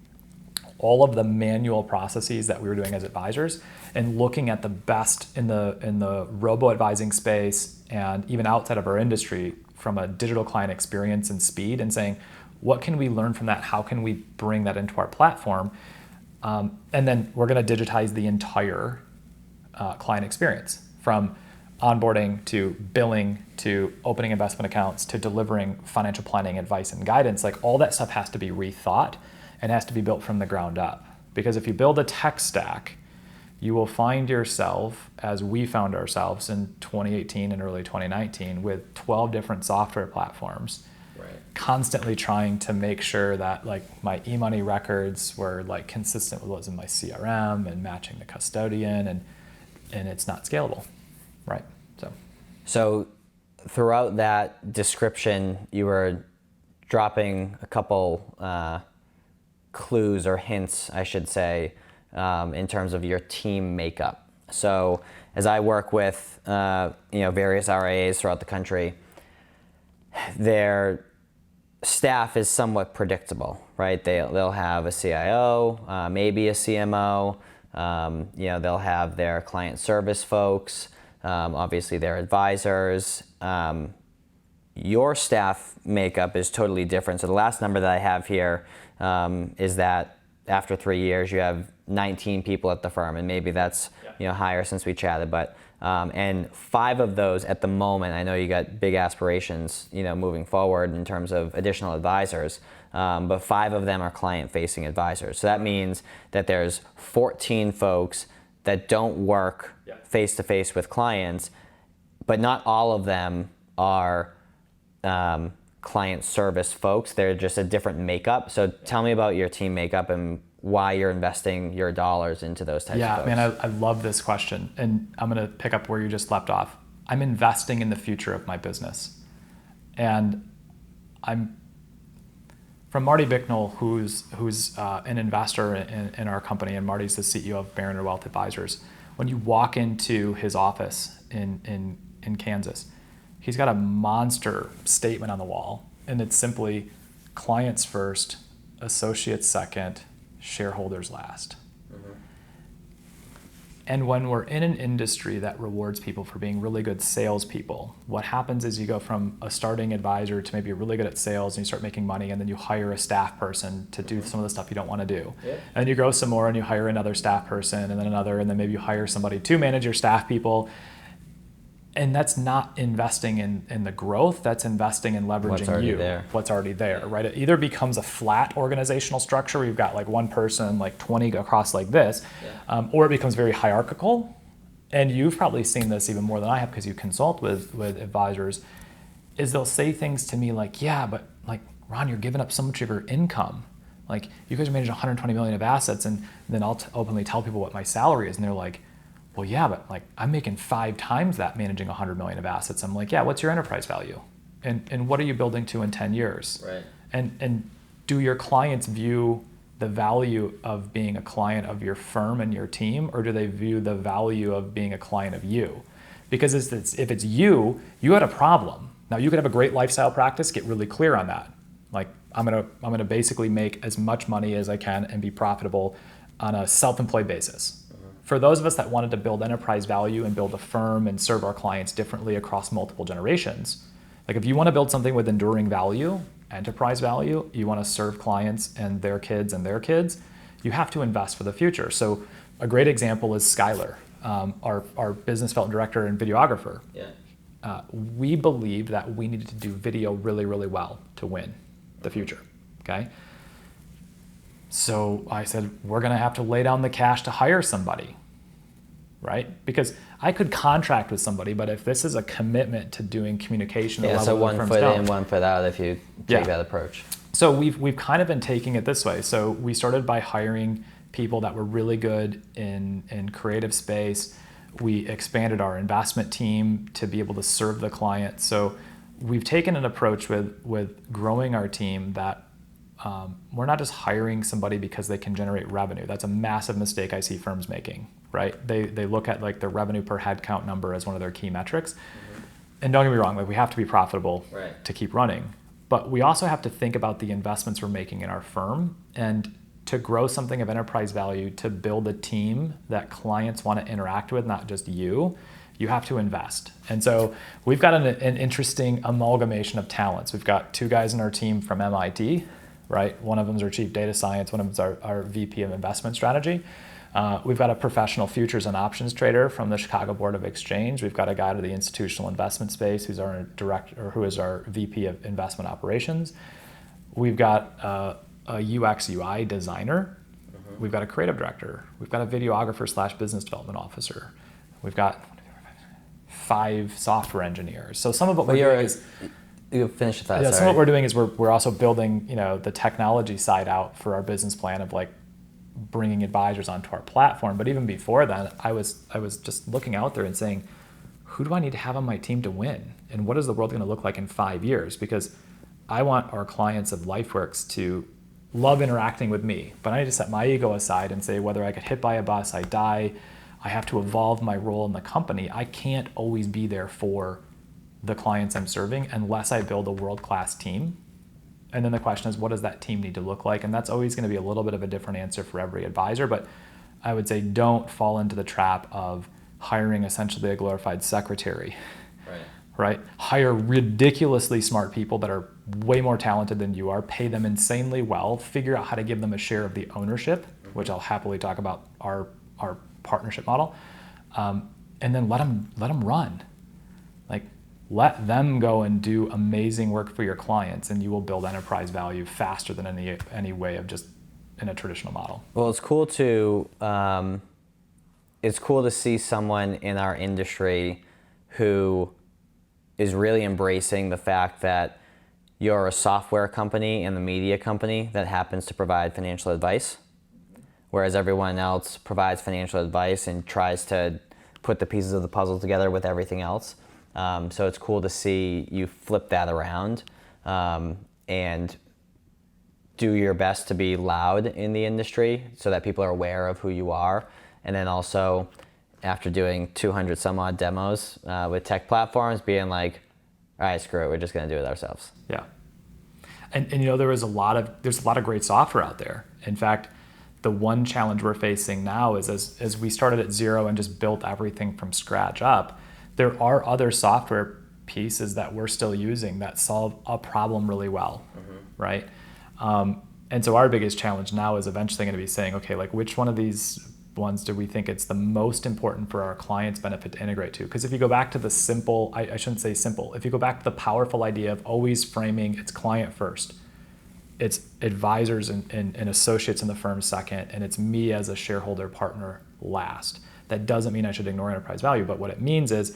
all of the manual processes that we were doing as advisors and looking at the best in the robo-advising space and even outside of our industry from a digital client experience and speed, and saying, what can we learn from that? How can we bring that into our platform? And then we're going to digitize the entire client experience, from onboarding to billing to opening investment accounts to delivering financial planning advice and guidance. Like, all that stuff has to be rethought and has to be built from the ground up. Because if you build a tech stack, you will find yourself, as we found ourselves in 2018 and early 2019, with 12 different software platforms, constantly trying to make sure that like my e-money records were like consistent with what was in my CRM and matching the custodian, and it's not scalable, right? So throughout that description, you were dropping a couple clues or hints, I should say, in terms of your team makeup. So as I work with various RIAs throughout the country, their staff is somewhat predictable, right? They'll have a CIO, maybe a CMO. They'll have their client service folks, obviously their advisors. Your staff makeup is totally different. So the last number that I have here is that after 3 years, you have 19 people at the firm, and maybe that's higher since we chatted. But and 5 of those at the moment, I know you got big aspirations, moving forward in terms of additional advisors. But 5 of them are client-facing advisors. So that means that there's 14 folks that don't work face-to-face with clients, but not all of them are client service folks. They're just a different makeup. So tell me about your team makeup and why you're investing your dollars into those types of folks. Yeah, man, I love this question. And I'm going to pick up where you just left off. I'm investing in the future of my business. And I'm from Marty Bicknell, who's an investor in our company, and Marty's the CEO of Mariner Wealth Advisors. When you walk into his office in Kansas, he's got a monster statement on the wall, and it's simply clients first, associates second, shareholders last. And when we're in an industry that rewards people for being really good salespeople, what happens is you go from a starting advisor to maybe really good at sales, and you start making money, and then you hire a staff person to do some of the stuff you don't want to do. And you grow some more, and you hire another staff person, and then another, and then maybe you hire somebody to manage your staff people. And that's not investing in the growth, that's investing in leveraging what's already there, right? It either becomes a flat organizational structure where you've got like one person, like 20 across like this, or it becomes very hierarchical. And you've probably seen this even more than I have because you consult with advisors, is they'll say things to me like, yeah, but like, Ron, you're giving up so much of your income. Like, you guys are managing 120 million of assets, and then I'll openly tell people what my salary is, and they're like, well, yeah, but like I'm making 5 times that managing 100 million of assets. I'm like, yeah, what's your enterprise value? And what are you building to in 10 years? Right. And do your clients view the value of being a client of your firm and your team, or do they view the value of being a client of you? Because if it's you had a problem. Now you could have a great lifestyle practice, get really clear on that. Like, I'm gonna basically make as much money as I can and be profitable on a self-employed basis. For those of us that wanted to build enterprise value and build a firm and serve our clients differently across multiple generations, like if you want to build something with enduring value, enterprise value, you want to serve clients and their kids, you have to invest for the future. So a great example is Skylar, our business development director and videographer. We believed that we needed to do video really, really well to win the future, okay? So I said, we're going to have to lay down the cash to hire somebody, right? Because I could contract with somebody, but if this is a commitment to doing communication, so one foot in, one foot out if you take that approach. So we've kind of been taking it this way. So we started by hiring people that were really good in creative space. We expanded our investment team to be able to serve the client. So we've taken an approach with growing our team that we're not just hiring somebody because they can generate revenue. That's a massive mistake I see firms making, right? They look at like the revenue per head count number as one of their key metrics. And don't get me wrong, like we have to be profitable to keep running. But we also have to think about the investments we're making in our firm, and to grow something of enterprise value, to build a team that clients want to interact with, not just you have to invest. And so we've got an interesting amalgamation of talents. We've got 2 guys in our team from MIT, right? One of them is our chief data science, one of them is our VP of investment strategy. We've got a professional futures and options trader from the Chicago Board of Exchange. We've got a guy to the institutional investment space who's our director, or who is our VP of investment operations. We've got a UX UI designer. We've got a creative director. We've got a videographer / business development officer. We've got 5 software engineers. So some of what we're doing is you finish that. Yeah, some of what we're doing is we're also building, the technology side out for our business plan of like bringing advisors onto our platform. But even before that, I was just looking out there and saying, who do I need to have on my team to win? And what is the world going to look like in 5 years? Because I want our clients of Lifeworks to love interacting with me, but I need to set my ego aside and say, whether I get hit by a bus, I die, I have to evolve my role in the company. I can't always be there for the clients I'm serving unless I build a world-class team. And then the question is, what does that team need to look like? And that's always going to be a little bit of a different answer for every advisor, but I would say don't fall into the trap of hiring essentially a glorified secretary. Right? Hire ridiculously smart people that are way more talented than you are, pay them insanely well, figure out how to give them a share of the ownership, which I'll happily talk about our partnership model, and then let them run. Like, let them go and do amazing work for your clients, and you will build enterprise value faster than any way of just in a traditional model. Well, it's cool to see someone in our industry who is really embracing the fact that you're a software company and a media company that happens to provide financial advice, whereas everyone else provides financial advice and tries to put the pieces of the puzzle together with everything else. So it's cool to see you flip that around and do your best to be loud in the industry so that people are aware of who you are. And then also, after doing 200 some odd demos with tech platforms, being like, all right, screw it, we're just gonna do it ourselves. Yeah. And there's a lot of great software out there. In fact, the one challenge we're facing now is as we started at zero and just built everything from scratch up, there are other software pieces that we're still using that solve a problem really well, right? And so our biggest challenge now is eventually going to be saying, okay, like which one of these ones do we think it's the most important for our clients' benefit to integrate to? Because if you go back to the simple, I shouldn't say simple, if you go back to the powerful idea of always framing it's client first, it's advisors and associates in the firm second, and it's me as a shareholder partner last. That doesn't mean I should ignore enterprise value, but what it means is,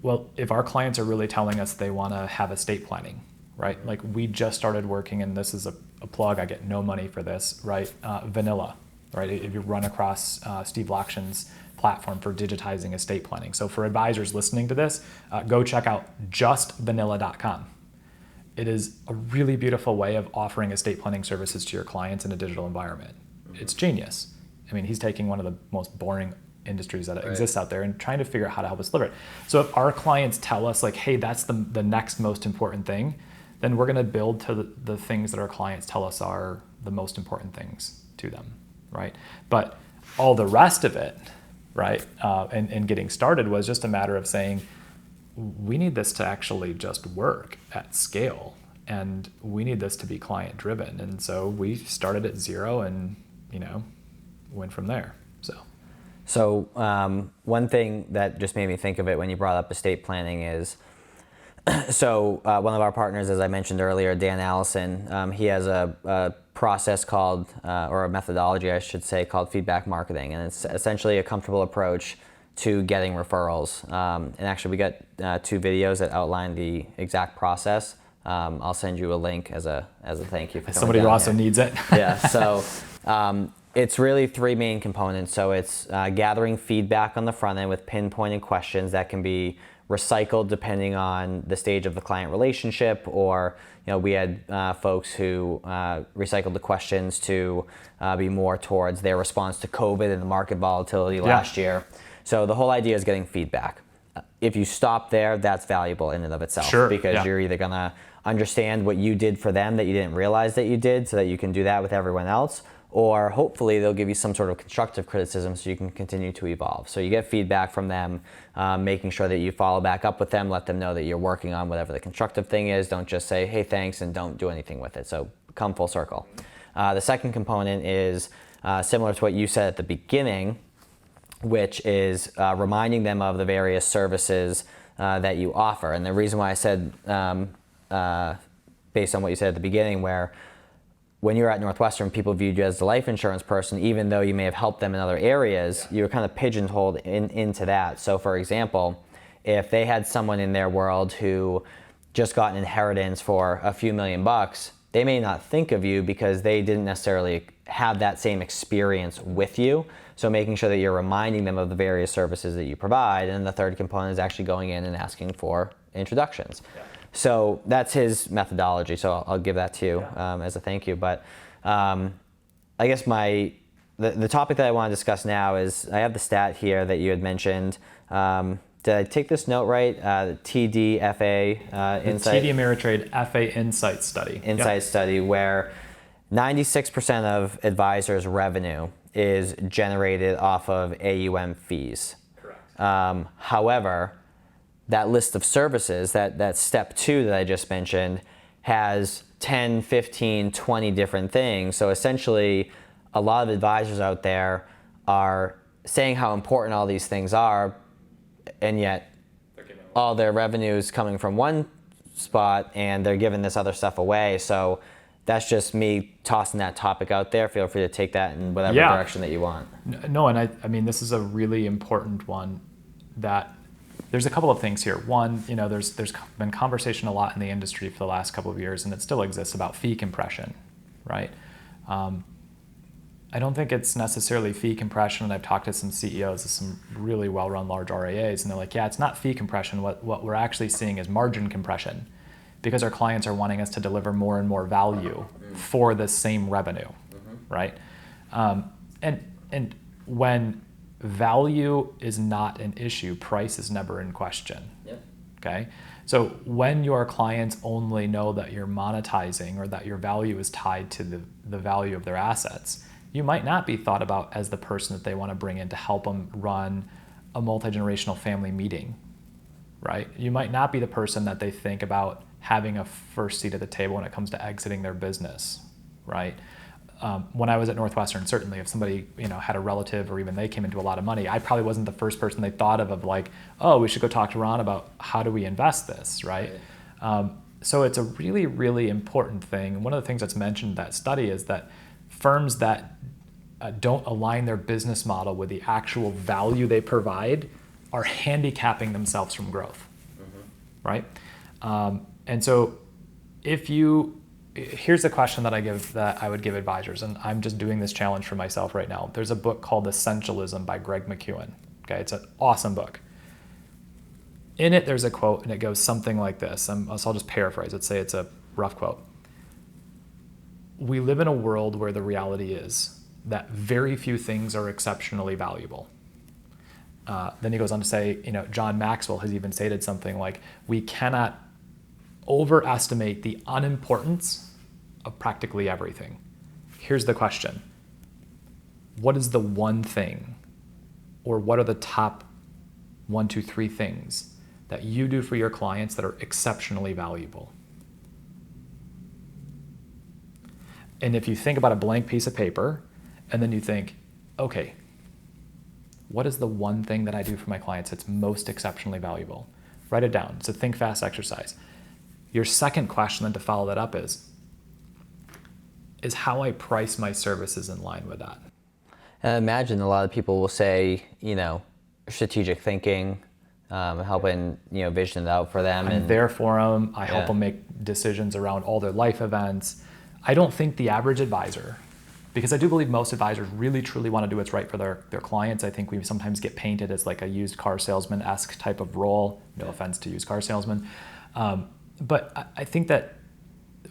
well, if our clients are really telling us they want to have estate planning, right? Like we just started working, and this is a plug, I get no money for this, right? Vanilla. Right? If you run across Steve Lockshin's platform for digitizing estate planning. So for advisors listening to this, go check out justvanilla.com. It is a really beautiful way of offering estate planning services to your clients in a digital environment. It's genius. I mean, he's taking one of the most boring industries that exists out there and trying to figure out how to help us deliver it. So if our clients tell us like, hey, that's the next most important thing, then we're going to build to the things that our clients tell us are the most important things to them. Right, but all the rest of it, right, and getting started was just a matter of saying, we need this to actually just work at scale, and we need this to be client driven. And so we started at zero, and went from there. So one thing that just made me think of it when you brought up estate planning is, so one of our partners, as I mentioned earlier, Dan Allison, he has a process called, or a methodology, I should say, called feedback marketing. And it's essentially a comfortable approach to getting referrals. And actually, we got 2 videos that outline the exact process. I'll send you a link as a thank you for coming somebody who also needs it. Yeah, so it's really 3 main components. So it's gathering feedback on the front end with pinpointed questions that can be recycled depending on the stage of the client relationship, or we had folks who recycled the questions to be more towards their response to COVID and the market volatility last year. So the whole idea is getting feedback. If you stop there, that's valuable in and of itself, because you're either going to understand what you did for them that you didn't realize that you did, so that you can do that with everyone else, or hopefully they'll give you some sort of constructive criticism so you can continue to evolve. So you get feedback from them, making sure that you follow back up with them, let them know that you're working on whatever the constructive thing is. Don't just say, hey, thanks, and don't do anything with it. So come full circle. The second component is similar to what you said at the beginning, which is reminding them of the various services that you offer. And the reason why I said, based on what you said at the beginning, where when you were at Northwestern, people viewed you as the life insurance person, even though you may have helped them in other areas, you were kind of pigeonholed into that. So for example, if they had someone in their world who just got an inheritance for a few $1,000,000, they may not think of you because they didn't necessarily have that same experience with you. So making sure that you're reminding them of the various services that you provide. And the third component is actually going in and asking for introductions. So that's his methodology. So I'll give that to you as a thank you. But I guess the topic that I want to discuss now is, I have the stat here that you had mentioned. Did I take this note right? TD-FA Insight. TD Ameritrade FA Insight Study. Insight study, where 96% of advisors' revenue is generated off of AUM fees. Correct. However, that list of services, that step 2 that I just mentioned, has 10, 15, 20 different things. So essentially, a lot of advisors out there are saying how important all these things are, and yet all their revenue is coming from one spot and they're giving this other stuff away. So that's just me tossing that topic out there. Feel free to take that in whatever direction that you want. No, and I mean, this is a really important one. That there's a couple of things here. One, there's been conversation a lot in the industry for the last couple of years, and it still exists, about fee compression, right? I don't think it's necessarily fee compression, and I've talked to some CEOs of some really well-run large RIAs, and they're like, yeah, it's not fee compression. What we're actually seeing is margin compression, because our clients are wanting us to deliver more and more value for the same revenue, right? And when value is not an issue, price is never in question. Okay? So when your clients only know that you're monetizing, or that your value is tied to the value of their assets, you might not be thought about as the person that they want to bring in to help them run a multi-generational family meeting, right? You might not be the person that they think about having a first seat at the table when it comes to exiting their business, right? When I was at Northwestern, certainly if somebody had a relative, or even they came into a lot of money, I probably wasn't the first person they thought of like, oh, we should go talk to Ron about how do we invest this, right? So it's a really, really important thing. One of the things that's mentioned in that study is that firms that don't align their business model with the actual value they provide are handicapping themselves from growth, right? And so here's the question that I would give advisors, and I'm just doing this challenge for myself right now. There's a book called Essentialism by Greg McKeown. Okay, it's an awesome book. In it, there's a quote, and it goes something like this. So I'll just paraphrase. Let's say it's a rough quote. We live in a world where the reality is that very few things are exceptionally valuable. Then he goes on to say, John Maxwell has even stated something like, we cannot overestimate the unimportance of practically everything. Here's the question. What is the one thing, or what are the top 1, 2, 3 things that you do for your clients that are exceptionally valuable? And if you think about a blank piece of paper, and then you think, okay, what is the one thing that I do for my clients that's most exceptionally valuable? Write it down. It's a think fast exercise. Your second question then to follow that up is how I price my services in line with that. And I imagine a lot of people will say, strategic thinking, helping, vision it out for them. I'm there for them. I help them make decisions around all their life events. I don't think the average advisor, because I do believe most advisors really truly want to do what's right for their clients. I think we sometimes get painted as like a used car salesman-esque type of role. No offense to used car salesmen. But I think that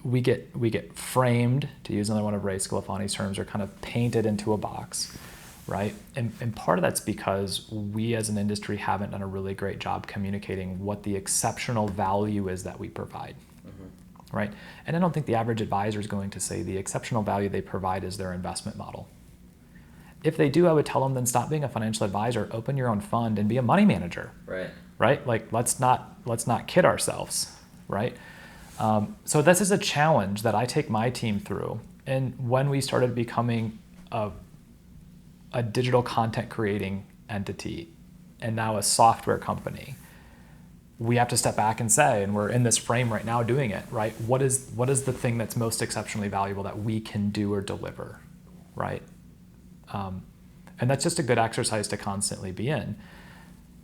we get framed, to use another one of Ray Scalafani's terms, or kind of painted into a box, right? And part of that's because we as an industry haven't done a really great job communicating what the exceptional value is that we provide, right? And I don't think the average advisor is going to say the exceptional value they provide is their investment model. If they do, I would tell them, then stop being a financial advisor, open your own fund, and be a money manager. Right? Like, let's not kid ourselves, right? So this is a challenge that I take my team through. And when we started becoming a digital content creating entity and now a software company, we have to step back and say, and we're in this frame right now doing it, right? What is the thing that's most exceptionally valuable that we can do or deliver, right? And that's just a good exercise to constantly be in.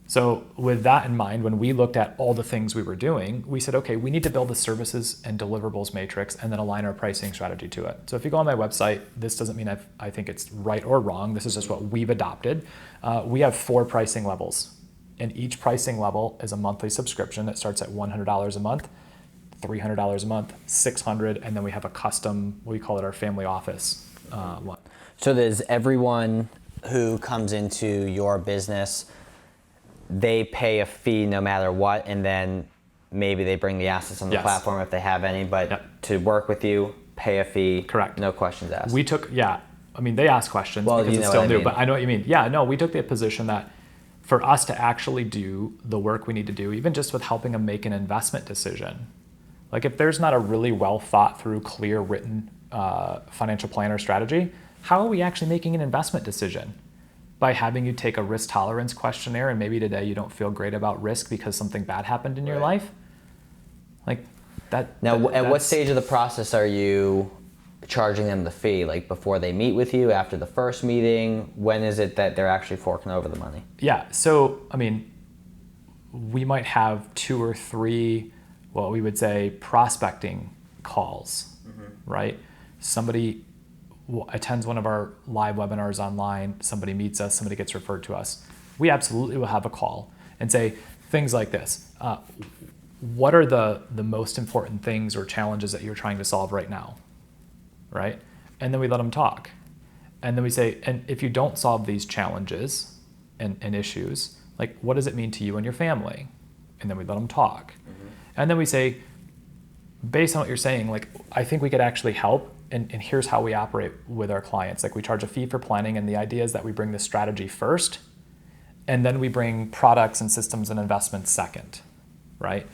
So with that in mind, when we looked at all the things we were doing, we said, okay, we need to build a services and deliverables matrix and then align our pricing strategy to it. So if you go on my website, this doesn't mean I think it's right or wrong. This is just what we've adopted. We have 4 pricing levels, and each pricing level is a monthly subscription that starts at $100 a month, $300 a month, $600, and then we have a custom, we call it our family office one. So there's everyone who comes into your business, they pay a fee no matter what, and then maybe they bring the assets on the platform if they have any, but to work with you, pay a fee. Correct. No questions asked. We took, they ask questions because it's still new, but I know what you mean. Yeah, no, we took the position that for us to actually do the work we need to do, even just with helping them make an investment decision, like if there's not a really well thought through, clear written financial plan or strategy, how are we actually making an investment decision? By having you take a risk tolerance questionnaire, and maybe today you don't feel great about risk because something bad happened in your life, like that. Now, at what stage of the process are you charging them the fee? Like before they meet with you, after the first meeting? When is it that they're actually forking over the money? Yeah, so I mean, we might have 2 or 3, what we would say, prospecting calls, right? Somebody attends one of our live webinars online, somebody meets us, somebody gets referred to us. We absolutely will have a call and say things like this. What are the most important things or challenges that you're trying to solve right now, right? And then we let them talk. And then we say, and if you don't solve these challenges and issues, like what does it mean to you and your family? And then we let them talk. And then we say, based on what you're saying, like I think we could actually help. And here's how we operate with our clients. Like we charge a fee for planning, and the idea is that we bring the strategy first, and then we bring products and systems and investments second, right?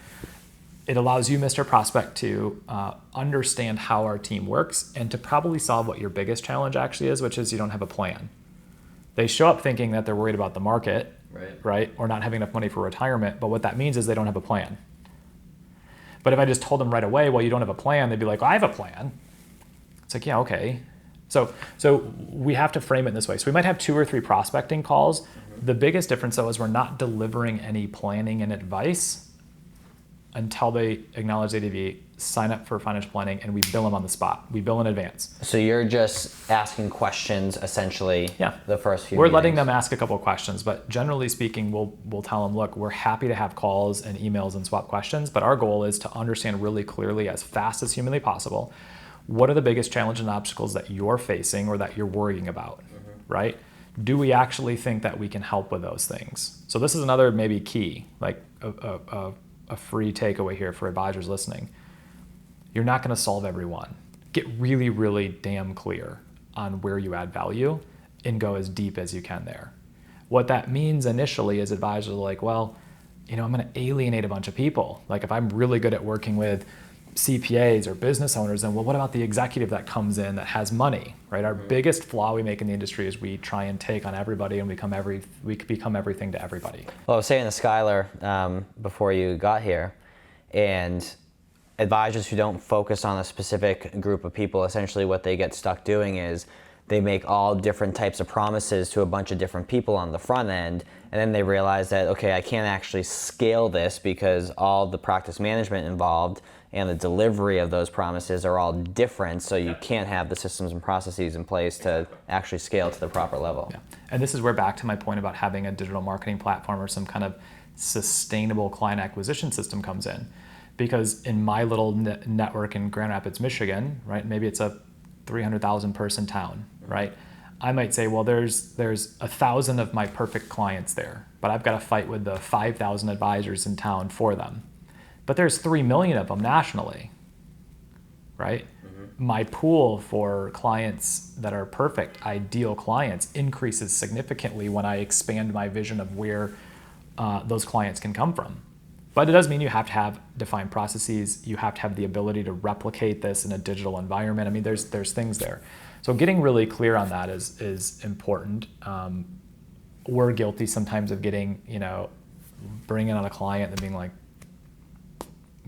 It allows you, Mr. Prospect, to understand how our team works and to probably solve what your biggest challenge actually is, which is you don't have a plan. They show up thinking that they're worried about the market, right? Or not having enough money for retirement, but what that means is they don't have a plan. But if I just told them right away, well, you don't have a plan, they'd be like, well, I have a plan. It's like, yeah, okay. So we have to frame it in this way. So we might have 2 or 3 prospecting calls. The biggest difference though is we're not delivering any planning and advice until they acknowledge ADV, sign up for financial planning, and we bill them on the spot. We bill in advance. So you're just asking questions essentially the first few We're meetings. letting them ask a couple of questions, but generally speaking, we'll tell them, look, we're happy to have calls and emails and swap questions, but our goal is to understand really clearly as fast as humanly possible, what are the biggest challenges and obstacles that you're facing or that you're worrying about, right? Do we actually think that we can help with those things? So this is another maybe key, like a free takeaway here for advisors listening. You're not going to solve every one. Get really, really damn clear on where you add value and go as deep as you can there. What that means initially is advisors are like, well, I'm going to alienate a bunch of people. Like if I'm really good at working with CPAs or business owners, then well, what about the executive that comes in that has money, right? Our biggest flaw we make in the industry is we try and take on everybody and we become everything to everybody. Well, I was saying to Skylar before you got here, and advisors who don't focus on a specific group of people, essentially what they get stuck doing is they make all different types of promises to a bunch of different people on the front end, and then they realize that, okay, I can't actually scale this because all the practice management involved and the delivery of those promises are all different, so you can't have the systems and processes in place to actually scale to the proper level. Yeah. And this is where, back to my point about having a digital marketing platform or some kind of sustainable client acquisition system comes in. Because in my little network in Grand Rapids, Michigan, right, maybe it's a 300,000 person town, right? I might say, well, there's 1,000 of my perfect clients there, but I've got to fight with the 5,000 advisors in town for them. But there's 3 million of them nationally, right? My pool for clients that are perfect, ideal clients, increases significantly when I expand my vision of where those clients can come from. But it does mean you have to have defined processes. You have to have the ability to replicate this in a digital environment. I mean, there's things there. So getting really clear on that is important. We're guilty sometimes of getting, bringing on a client and being like,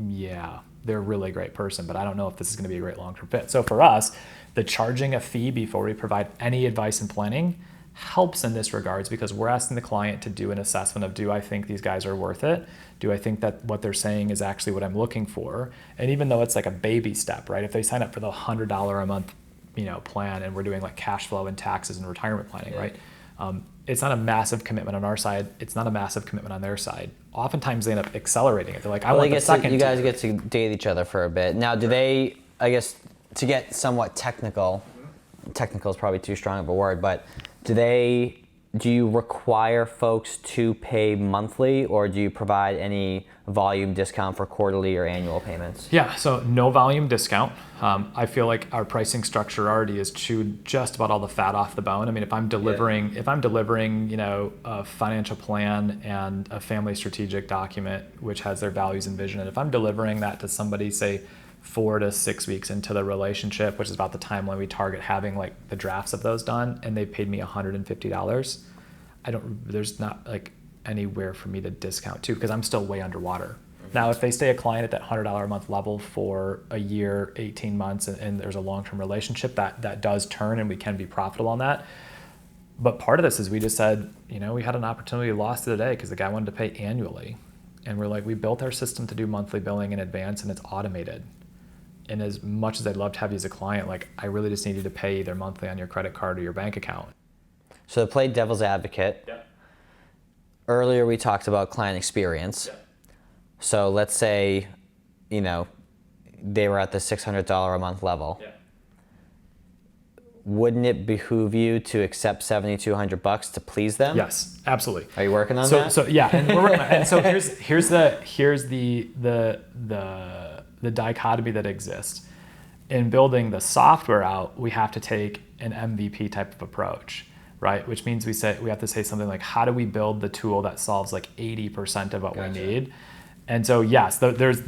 yeah, they're a really great person, but I don't know if this is going to be a great long-term fit. So for us, the charging a fee before we provide any advice and planning helps in this regards, because we're asking the client to do an assessment of, do I think these guys are worth it? Do I think that what they're saying is actually what I'm looking for? And even though it's like a baby step, right? If they sign up for the $100 a month, plan, and we're doing like cash flow and taxes and retirement planning, right? It's not a massive commitment on our side. It's not a massive commitment on their side. Oftentimes they end up accelerating it. They're like, I want the second. You guys get to date each other for a bit. Now, do they, I guess, to get somewhat technical is probably too strong of a word, but do you require folks to pay monthly, or do you provide any volume discount for quarterly or annual payments? Yeah, so no volume discount. I feel like our pricing structure already has chewed just about all the fat off the bone. I mean, if I'm delivering, a financial plan and a family strategic document which has their values and vision, and if I'm delivering that to somebody, say 4 to 6 weeks into the relationship, which is about the time when we target having like the drafts of those done, and they paid me $150, there's not like anywhere for me to discount to, because I'm still way underwater. Now, if they stay a client at that $100 a month level for a year, 18 months, and there's a long-term relationship, that does turn and we can be profitable on that. But part of this is we just said, we had an opportunity, lost it today because the guy wanted to pay annually. And we're like, we built our system to do monthly billing in advance, and it's automated. And as much as I'd love to have you as a client, like, I really just need you to pay either monthly on your credit card or your bank account. So to play devil's advocate, earlier we talked about client experience. So let's say, they were at the $600 a month level. Wouldn't it behoove you to accept $7,200 to please them? Yes, absolutely. Are you working on that? So yeah, and we're working on it. And so here's the dichotomy that exists. In building the software out, we have to take an MVP type of approach, right? Which means we have to say something like, how do we build the tool that solves like 80% of what we need? And so yes, there's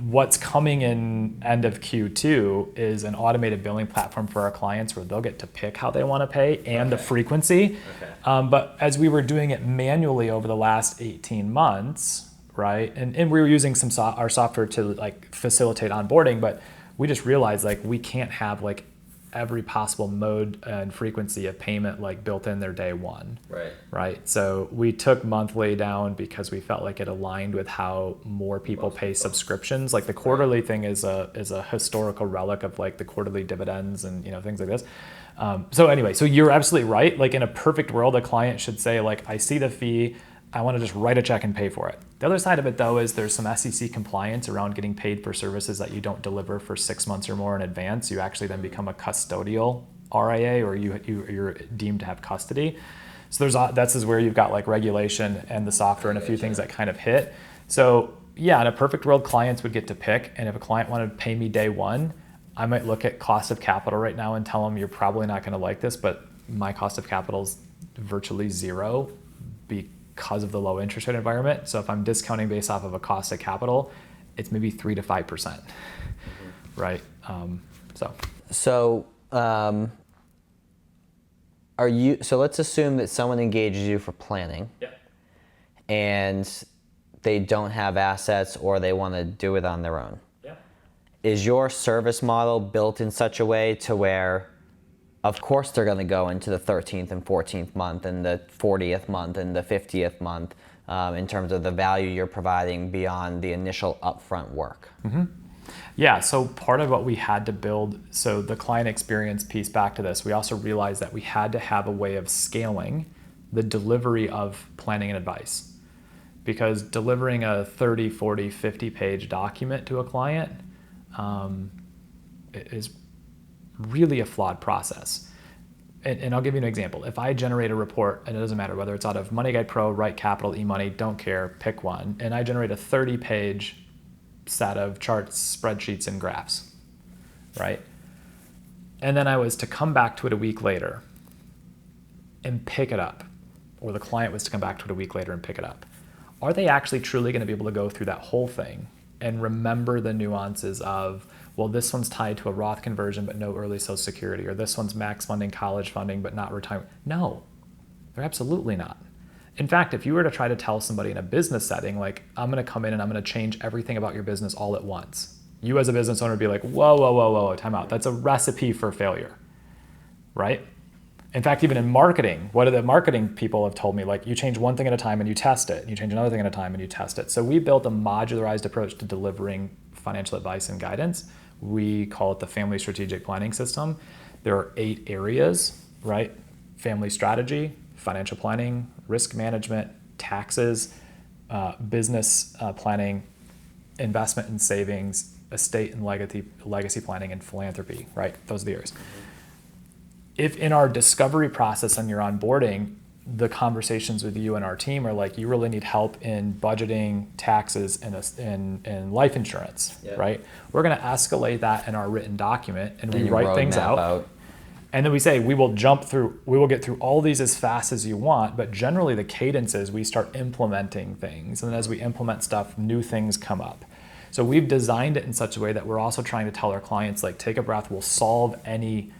what's coming in end of Q2 is an automated billing platform for our clients where they'll get to pick how they want to pay and the frequency. But as we were doing it manually over the last 18 months, right? And we were using our software to like facilitate onboarding, but we just realized like we can't have like every possible mode and frequency of payment like built in their day one. Right. So we took monthly down because we felt like it aligned with how more people pay subscriptions. Like the quarterly thing is a historical relic of like the quarterly dividends and things like this. So anyway, so you're absolutely right. Like in a perfect world, a client should say like, I see the fee, I want to just write a check and pay for it. The other side of it though is there's some SEC compliance around getting paid for services that you don't deliver for 6 months or more in advance. You actually then become a custodial RIA, or you're deemed to have custody. So that's where you've got like regulation and the software and a few things that kind of hit. So yeah, in a perfect world, clients would get to pick. And if a client wanted to pay me day one, I might look at cost of capital right now and tell them, you're probably not going to like this, but my cost of capital is virtually zero because of the low interest rate environment. So if I'm discounting based off of a cost of capital, it's maybe 3 to 5%, right? So let's assume that someone engages you for planning, and they don't have assets or they want to do it on their own. Is your service model built in such a way to where of course they're going to go into the 13th and 14th month and the 40th month and the 50th month in terms of the value you're providing beyond the initial upfront work. Mm-hmm. Yeah, so part of what we had to build, so the client experience piece, back to this, we also realized that we had to have a way of scaling the delivery of planning and advice. Because delivering a 30, 40, 50 page document to a client is really a flawed process. And I'll give you an example. If I generate a report, and it doesn't matter whether it's out of Money Guide Pro, Right Capital, eMoney, don't care, pick one, and I generate a 30 page set of charts, spreadsheets, and graphs, right? And then I was to come back to it a week later and pick it up, or the client was to come back to it a week later and pick it up. Are they actually truly going to be able to go through that whole thing and remember the nuances of, well, this one's tied to a Roth conversion but no early Social Security, or this one's max funding college funding but not retirement? No, they're absolutely not. In fact, if you were to try to tell somebody in a business setting, like, I'm going to come in and I'm going to change everything about your business all at once, you as a business owner would be like, whoa, time out. That's a recipe for failure, right? In fact, even in marketing, what do the marketing people have told me? Like, you change one thing at a time and you test it. And you change another thing at a time and you test it. So we built a modularized approach to delivering financial advice and guidance. We call it the Family Strategic Planning System. There are 8 areas, right? Family strategy, financial planning, risk management, taxes, business planning, investment and savings, estate and legacy planning, and philanthropy, right? Those are the areas. If in our discovery process and your onboarding, the conversations with you and our team are like, you really need help in budgeting, taxes, and life insurance, right? We're going to escalate that in our written document, and we write things out. And then we say, we will get through all these as fast as you want, but generally the cadence is we start implementing things. And as we implement stuff, new things come up. So we've designed it in such a way that we're also trying to tell our clients, like, take a breath, we'll solve any,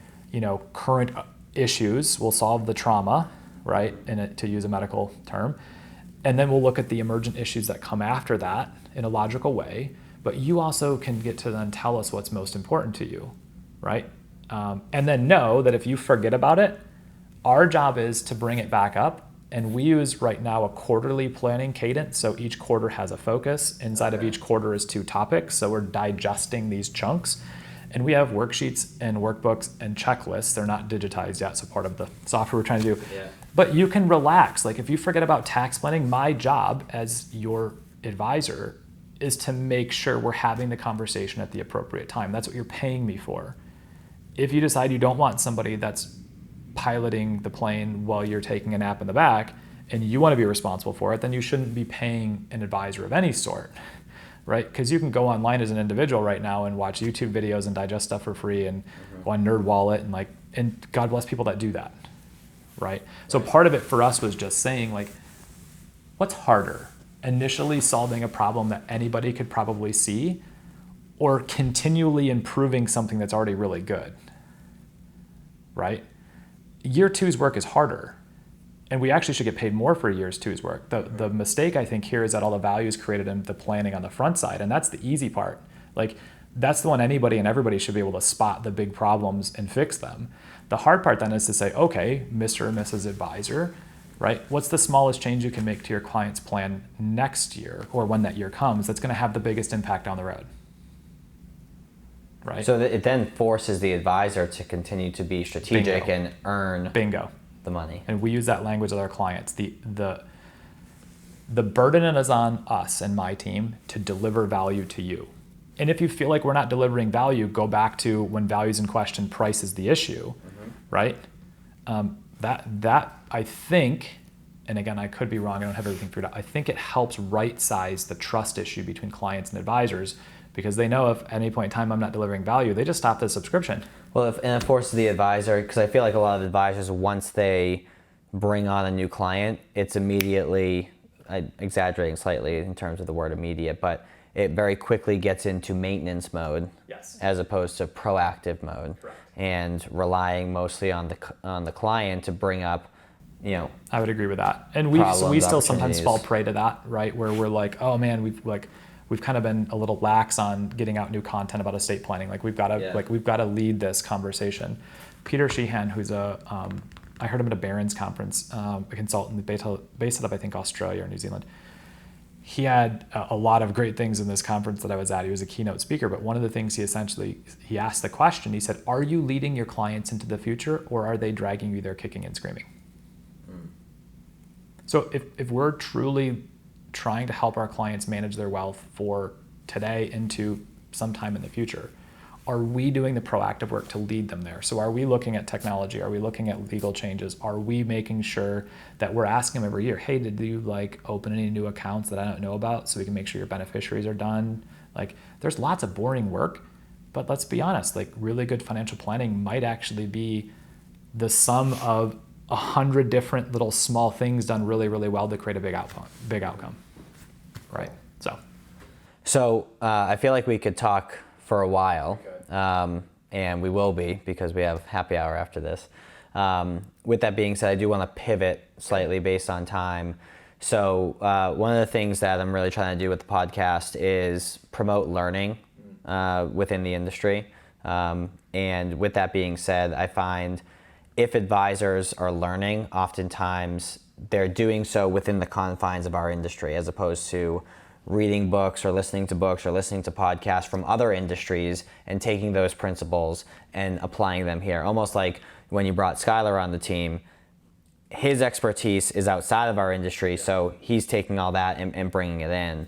current issues, we'll solve the trauma, right, to use a medical term. And then we'll look at the emergent issues that come after that in a logical way. But you also can get to then tell us what's most important to you, right? And then know that if you forget about it, our job is to bring it back up. And we use right now a quarterly planning cadence. So each quarter has a focus. Inside of each quarter is 2 topics. So we're digesting these chunks. And we have worksheets and workbooks and checklists. They're not digitized yet, so part of the software we're trying to do. Yeah. But you can relax. Like, if you forget about tax planning, my job as your advisor is to make sure we're having the conversation at the appropriate time. That's what you're paying me for. If you decide you don't want somebody that's piloting the plane while you're taking a nap in the back and you want to be responsible for it, then you shouldn't be paying an advisor of any sort, right? Because you can go online as an individual right now and watch YouTube videos and digest stuff for free and go on NerdWallet and God bless people that do that, right? So part of it for us was just saying, like, what's harder? Initially solving a problem that anybody could probably see, or continually improving something that's already really good, right? Year 2's work is harder, and we actually should get paid more for year 2's work. The mistake, I think, here is that all the value is created in the planning on the front side, and that's the easy part. Like, that's the one anybody and everybody should be able to spot the big problems and fix them. The hard part then is to say, okay, Mr. or Mrs. Advisor, right? What's the smallest change you can make to your client's plan next year, or when that year comes, that's going to have the biggest impact down the road? Right. So it then forces the advisor to continue to be strategic and earn the money. And we use that language with our clients. The burden is on us and my team to deliver value to you. And if you feel like we're not delivering value, go back to when value's in question, price is the issue, right? That I think, and again, I could be wrong, I don't have everything figured out, I think it helps right-size the trust issue between clients and advisors, because they know if at any point in time I'm not delivering value, they just stop the subscription. Well, and it forces the advisor, because I feel like a lot of advisors, once they bring on a new client, it's immediately, I'm exaggerating slightly in terms of the word immediate, but it very quickly gets into maintenance mode, as opposed to proactive mode. Correct. And relying mostly on the client to bring up, I would agree with that. And we still sometimes fall prey to that, right? Where we're like, oh man, we've kind of been a little lax on getting out new content about estate planning. Like we've got to lead this conversation. Peter Sheehan, who's I heard him at a Barron's conference, a consultant based out of I think Australia or New Zealand. He had a lot of great things in this conference that I was at. He was a keynote speaker, but one of the things he asked the question, he said, are you leading your clients into the future, or are they dragging you there kicking and screaming? So if we're truly trying to help our clients manage their wealth for today into sometime in the future, are we doing the proactive work to lead them there? So are we looking at technology? Are we looking at legal changes? Are we making sure that we're asking them every year, hey, did you open any new accounts that I don't know about so we can make sure your beneficiaries are done? There's lots of boring work, but let's be honest, really good financial planning might actually be the sum of 100 different little small things done really, really well to create a big outcome, right? So I feel like we could talk for a while. And we will be, because we have happy hour after this. With that being said, I do want to pivot slightly based on time. So one of the things that I'm really trying to do with the podcast is promote learning within the industry. And with that being said, I find if advisors are learning, oftentimes they're doing so within the confines of our industry, as opposed to reading books or listening to podcasts from other industries and taking those principles and applying them here. Almost like when you brought Skylar on the team, his expertise is outside of our industry, so he's taking all that and bringing it in.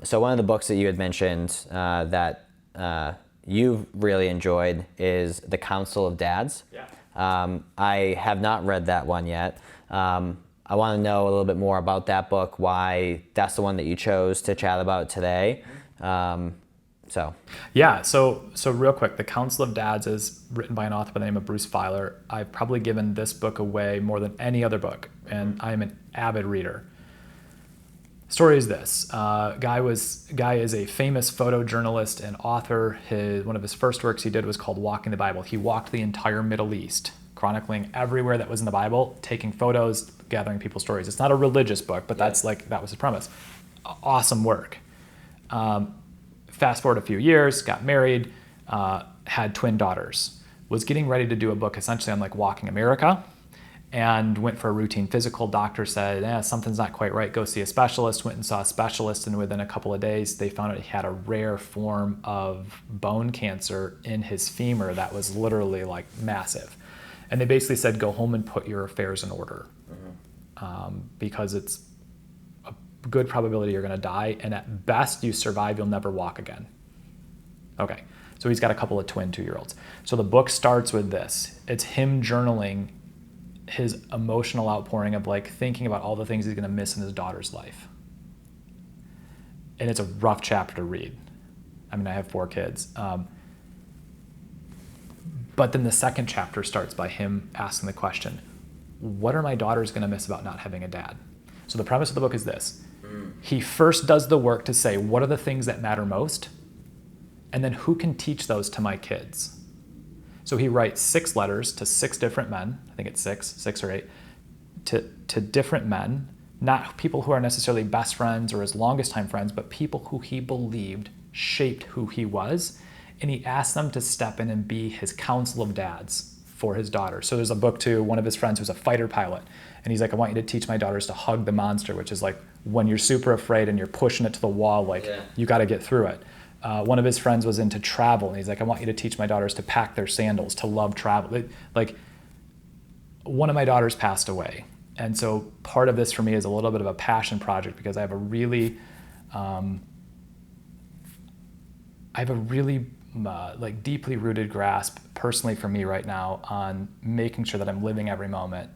So one of the books that you had mentioned that you've really enjoyed is The Council of Dads. Yeah. I have not read that one yet. I want to know a little bit more about that book, why that's the one that you chose to chat about today. So real quick, The Council of Dads is written by an author by the name of Bruce Feiler. I've probably given this book away more than any other book, and I'm an avid reader. Story is this: guy is a famous photojournalist and author. One of his first works he did was called Walking the Bible. He walked the entire Middle East, chronicling everywhere that was in the Bible, taking photos, gathering people's stories. It's not a religious book, but that was his premise. Awesome work. Fast forward a few years, got married, had twin daughters, was getting ready to do a book essentially on walking America, and went for a routine physical. Doctor said, something's not quite right, go see a specialist. Went and saw a specialist, and within a couple of days, they found out he had a rare form of bone cancer in his femur that was literally massive. And they basically said, go home and put your affairs in order, because it's a good probability you're going to die, and at best you survive, you'll never walk again. Okay, so he's got a couple of twin 2-year-olds. So the book starts with this. It's him journaling his emotional outpouring of thinking about all the things he's going to miss in his daughter's life. And it's a rough chapter to read. I mean, I have 4 kids. But then the second chapter starts by him asking the question, what are my daughters going to miss about not having a dad? So the premise of the book is this. He first does the work to say, what are the things that matter most? And then who can teach those to my kids? So he writes 6 letters to 6 different men. I think it's 6 or 8, to different men, not people who are necessarily best friends or his longest time friends, but people who he believed shaped who he was. And he asked them to step in and be his council of dads for his daughter. So there's a book to one of his friends who's a fighter pilot. And he's like, I want you to teach my daughters to hug the monster, which is when you're super afraid and you're pushing it to the wall, you got to get through it. One of his friends was into travel, and he's like, I want you to teach my daughters to pack their sandals, to love travel. One of my daughters passed away. And so part of this for me is a little bit of a passion project, because I have a really deeply rooted grasp personally for me right now on making sure that I'm living every moment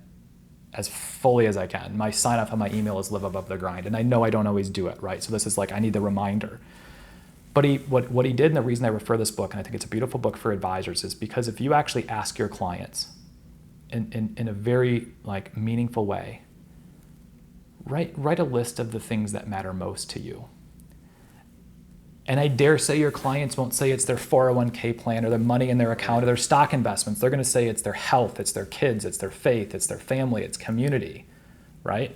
as fully as I can. My sign off on my email is live above the grind. And I know I don't always do it, right? So this is I need the reminder. But what he did, and the reason I refer this book, and I think it's a beautiful book for advisors, is because if you actually ask your clients in a very meaningful way, write a list of the things that matter most to you. And I dare say your clients won't say it's their 401k plan or the money in their account or their stock investments. They're going to say it's their health, it's their kids, it's their faith, it's their family, it's community, right?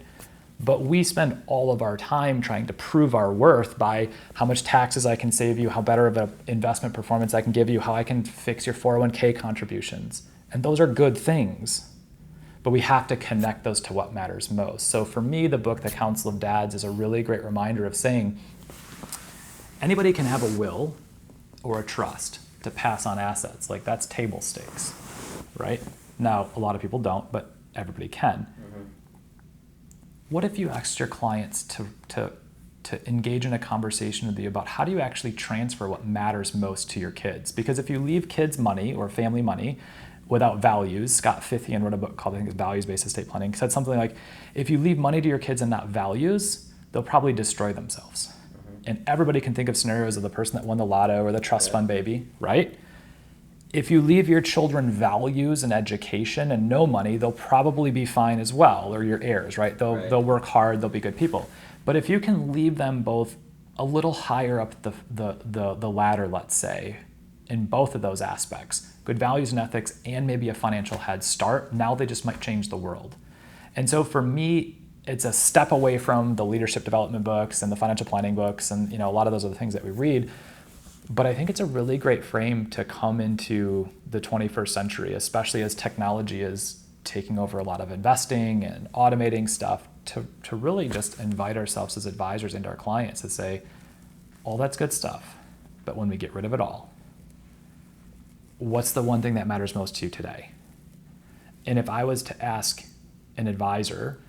But we spend all of our time trying to prove our worth by how much taxes I can save you, how better of an investment performance I can give you, how I can fix your 401k contributions. And those are good things. But we have to connect those to what matters most. So for me, the book, The Council of Dads, is a really great reminder of saying anybody can have a will or a trust to pass on assets. Like, that's table stakes, right? Now, a lot of people don't, but everybody can. What if you asked your clients to engage in a conversation with you about how do you actually transfer what matters most to your kids? Because if you leave kids money or family money without values, Scott Fithian wrote a book called, I think it's Values-Based Estate Planning, said something like, if you leave money to your kids and not values, they'll probably destroy themselves. And everybody can think of scenarios of the person that won the lotto or the trust fund baby, right? If you leave your children values and education and no money, they'll probably be fine as well, or your heirs, right? They'll work hard, they'll be good people. But if you can leave them both a little higher up the ladder, let's say, in both of those aspects, good values and ethics and maybe a financial head start, now they just might change the world. And so for me, it's a step away from the leadership development books and the financial planning books and a lot of those other things that we read. But I think it's a really great frame to come into the 21st century, especially as technology is taking over a lot of investing and automating stuff, to really just invite ourselves as advisors into our clients to say, all that's good stuff, but when we get rid of it all, what's the one thing that matters most to you today? And if I was to ask an advisor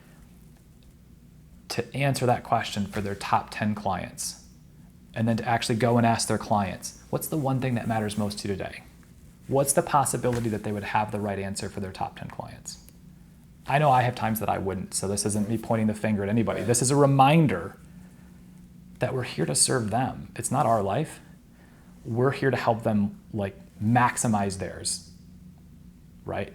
to answer that question for their top 10 clients, and then to actually go and ask their clients, what's the one thing that matters most to you today? What's the possibility that they would have the right answer for their top 10 clients? I know I have times that I wouldn't, so this isn't me pointing the finger at anybody. This is a reminder that we're here to serve them. It's not our life. We're here to help them maximize theirs, right?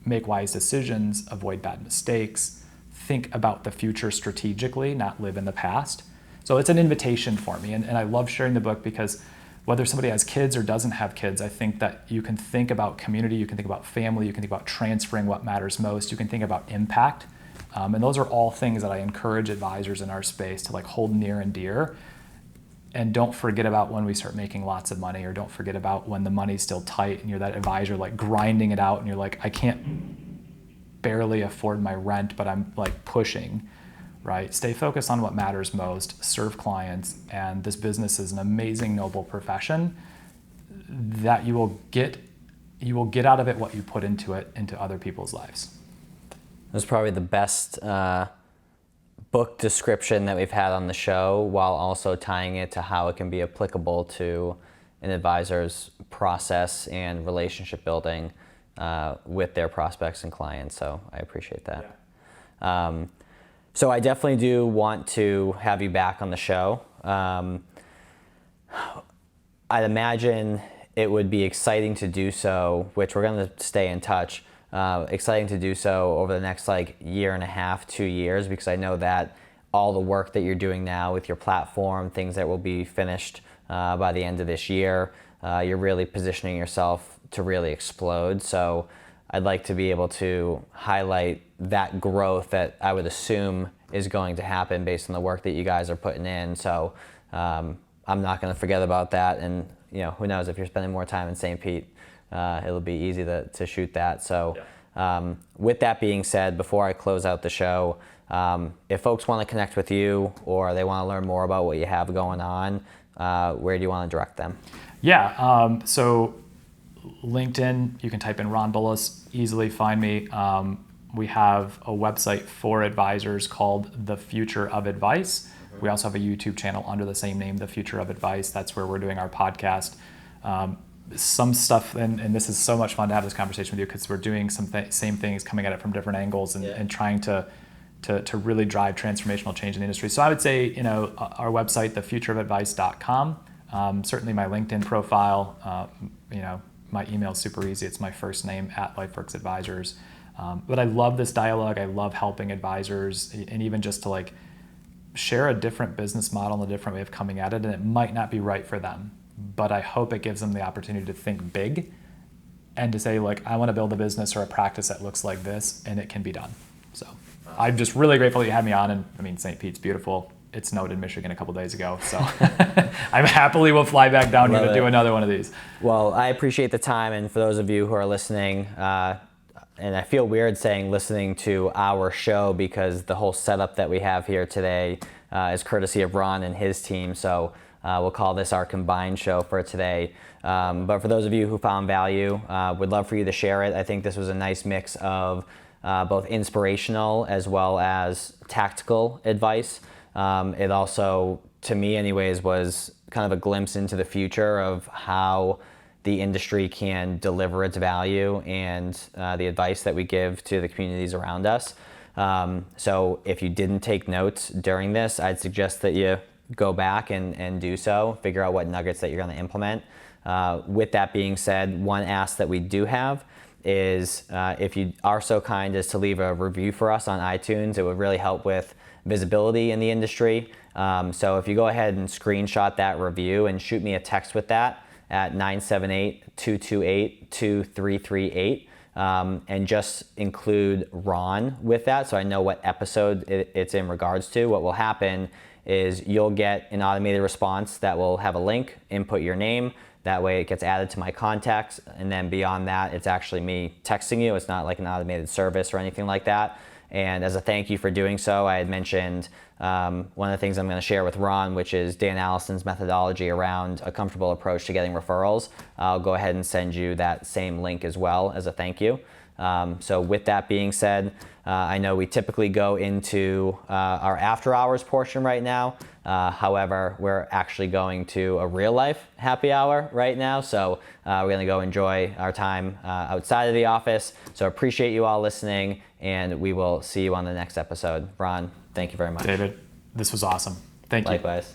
Make wise decisions, avoid bad mistakes, think about the future strategically, not live in the past. So it's an invitation for me, and I love sharing the book because whether somebody has kids or doesn't have kids, I think that you can think about community, you can think about family, you can think about transferring what matters most, you can think about impact. And those are all things that I encourage advisors in our space to hold near and dear. And don't forget about when we start making lots of money, or don't forget about when the money's still tight and you're that advisor grinding it out and you're I can't barely afford my rent, but I'm pushing. Right? Stay focused on what matters most, serve clients, and this business is an amazing, noble profession that you will get out of it what you put into it, into other people's lives. That's probably the best book description that we've had on the show, while also tying it to how it can be applicable to an advisor's process and relationship building with their prospects and clients. So I appreciate that. Yeah. So I definitely do want to have you back on the show. I'd imagine it would be exciting to do so, which we're going to stay in touch, exciting to do so over the next year and a half, 2 years, because I know that all the work that you're doing now with your platform, things that will be finished by the end of this year, you're really positioning yourself to really explode. So I'd like to be able to highlight that growth that I would assume is going to happen based on the work that you guys are putting in. So I'm not going to forget about that. And who knows, if you're spending more time in St. Pete, it'll be easy to shoot that. So with that being said, before I close out the show, if folks want to connect with you or they want to learn more about what you have going on, where do you want to direct them? Yeah, so LinkedIn, you can type in Ron Bullis, easily find me. We have a website for advisors called The Future of Advice. We also have a YouTube channel under the same name, The Future of Advice. That's where we're doing our podcast. Some stuff, and this is so much fun to have this conversation with you because we're doing some same things, coming at it from different angles and trying to really drive transformational change in the industry. So I would say, our website, thefutureofadvice.com. Certainly my LinkedIn profile, my email is super easy. It's my first name @Lifeworks Advisors. But I love this dialogue. I love helping advisors, and even just to share a different business model and a different way of coming at it. And it might not be right for them, but I hope it gives them the opportunity to think big and to say I want to build a business or a practice that looks like this, and it can be done. So I'm just really grateful that you had me on. And I mean, St. Pete's beautiful. It snowed in Michigan a couple days ago, so I'm happily will fly back down here to do another one of these. Well, I appreciate the time, and for those of you who are listening, and I feel weird saying listening to our show because the whole setup that we have here today is courtesy of Ron and his team, so we'll call this our combined show for today. But for those of you who found value, would love for you to share it. I think this was a nice mix of both inspirational as well as tactical advice. It also, to me anyways, was kind of a glimpse into the future of how the industry can deliver its value and the advice that we give to the communities around us. So if you didn't take notes during this, I'd suggest that you go back and do so, figure out what nuggets that you're going to implement. With that being said, one ask that we do have is if you are so kind as to leave a review for us on iTunes, it would really help with visibility in the industry. So if you go ahead and screenshot that review and shoot me a text with that at 978-228-2338, and just include Ron with that so I know what episode it's in regards to. What will happen is you'll get an automated response that will have a link, input your name, that way it gets added to my contacts, and then beyond that it's actually me texting you. It's not like an automated service or anything like that. And as a thank you for doing so, I had mentioned one of the things I'm going to share with Ron, which is Dan Allison's methodology around a comfortable approach to getting referrals. I'll go ahead and send you that same link as well as a thank you. So with that being said, I know we typically go into our after hours portion right now. However, we're actually going to a real life happy hour right now. So we're going to go enjoy our time outside of the office. So appreciate you all listening, and we will see you on the next episode. Ron, thank you very much. David, this was awesome. Thank you. Likewise.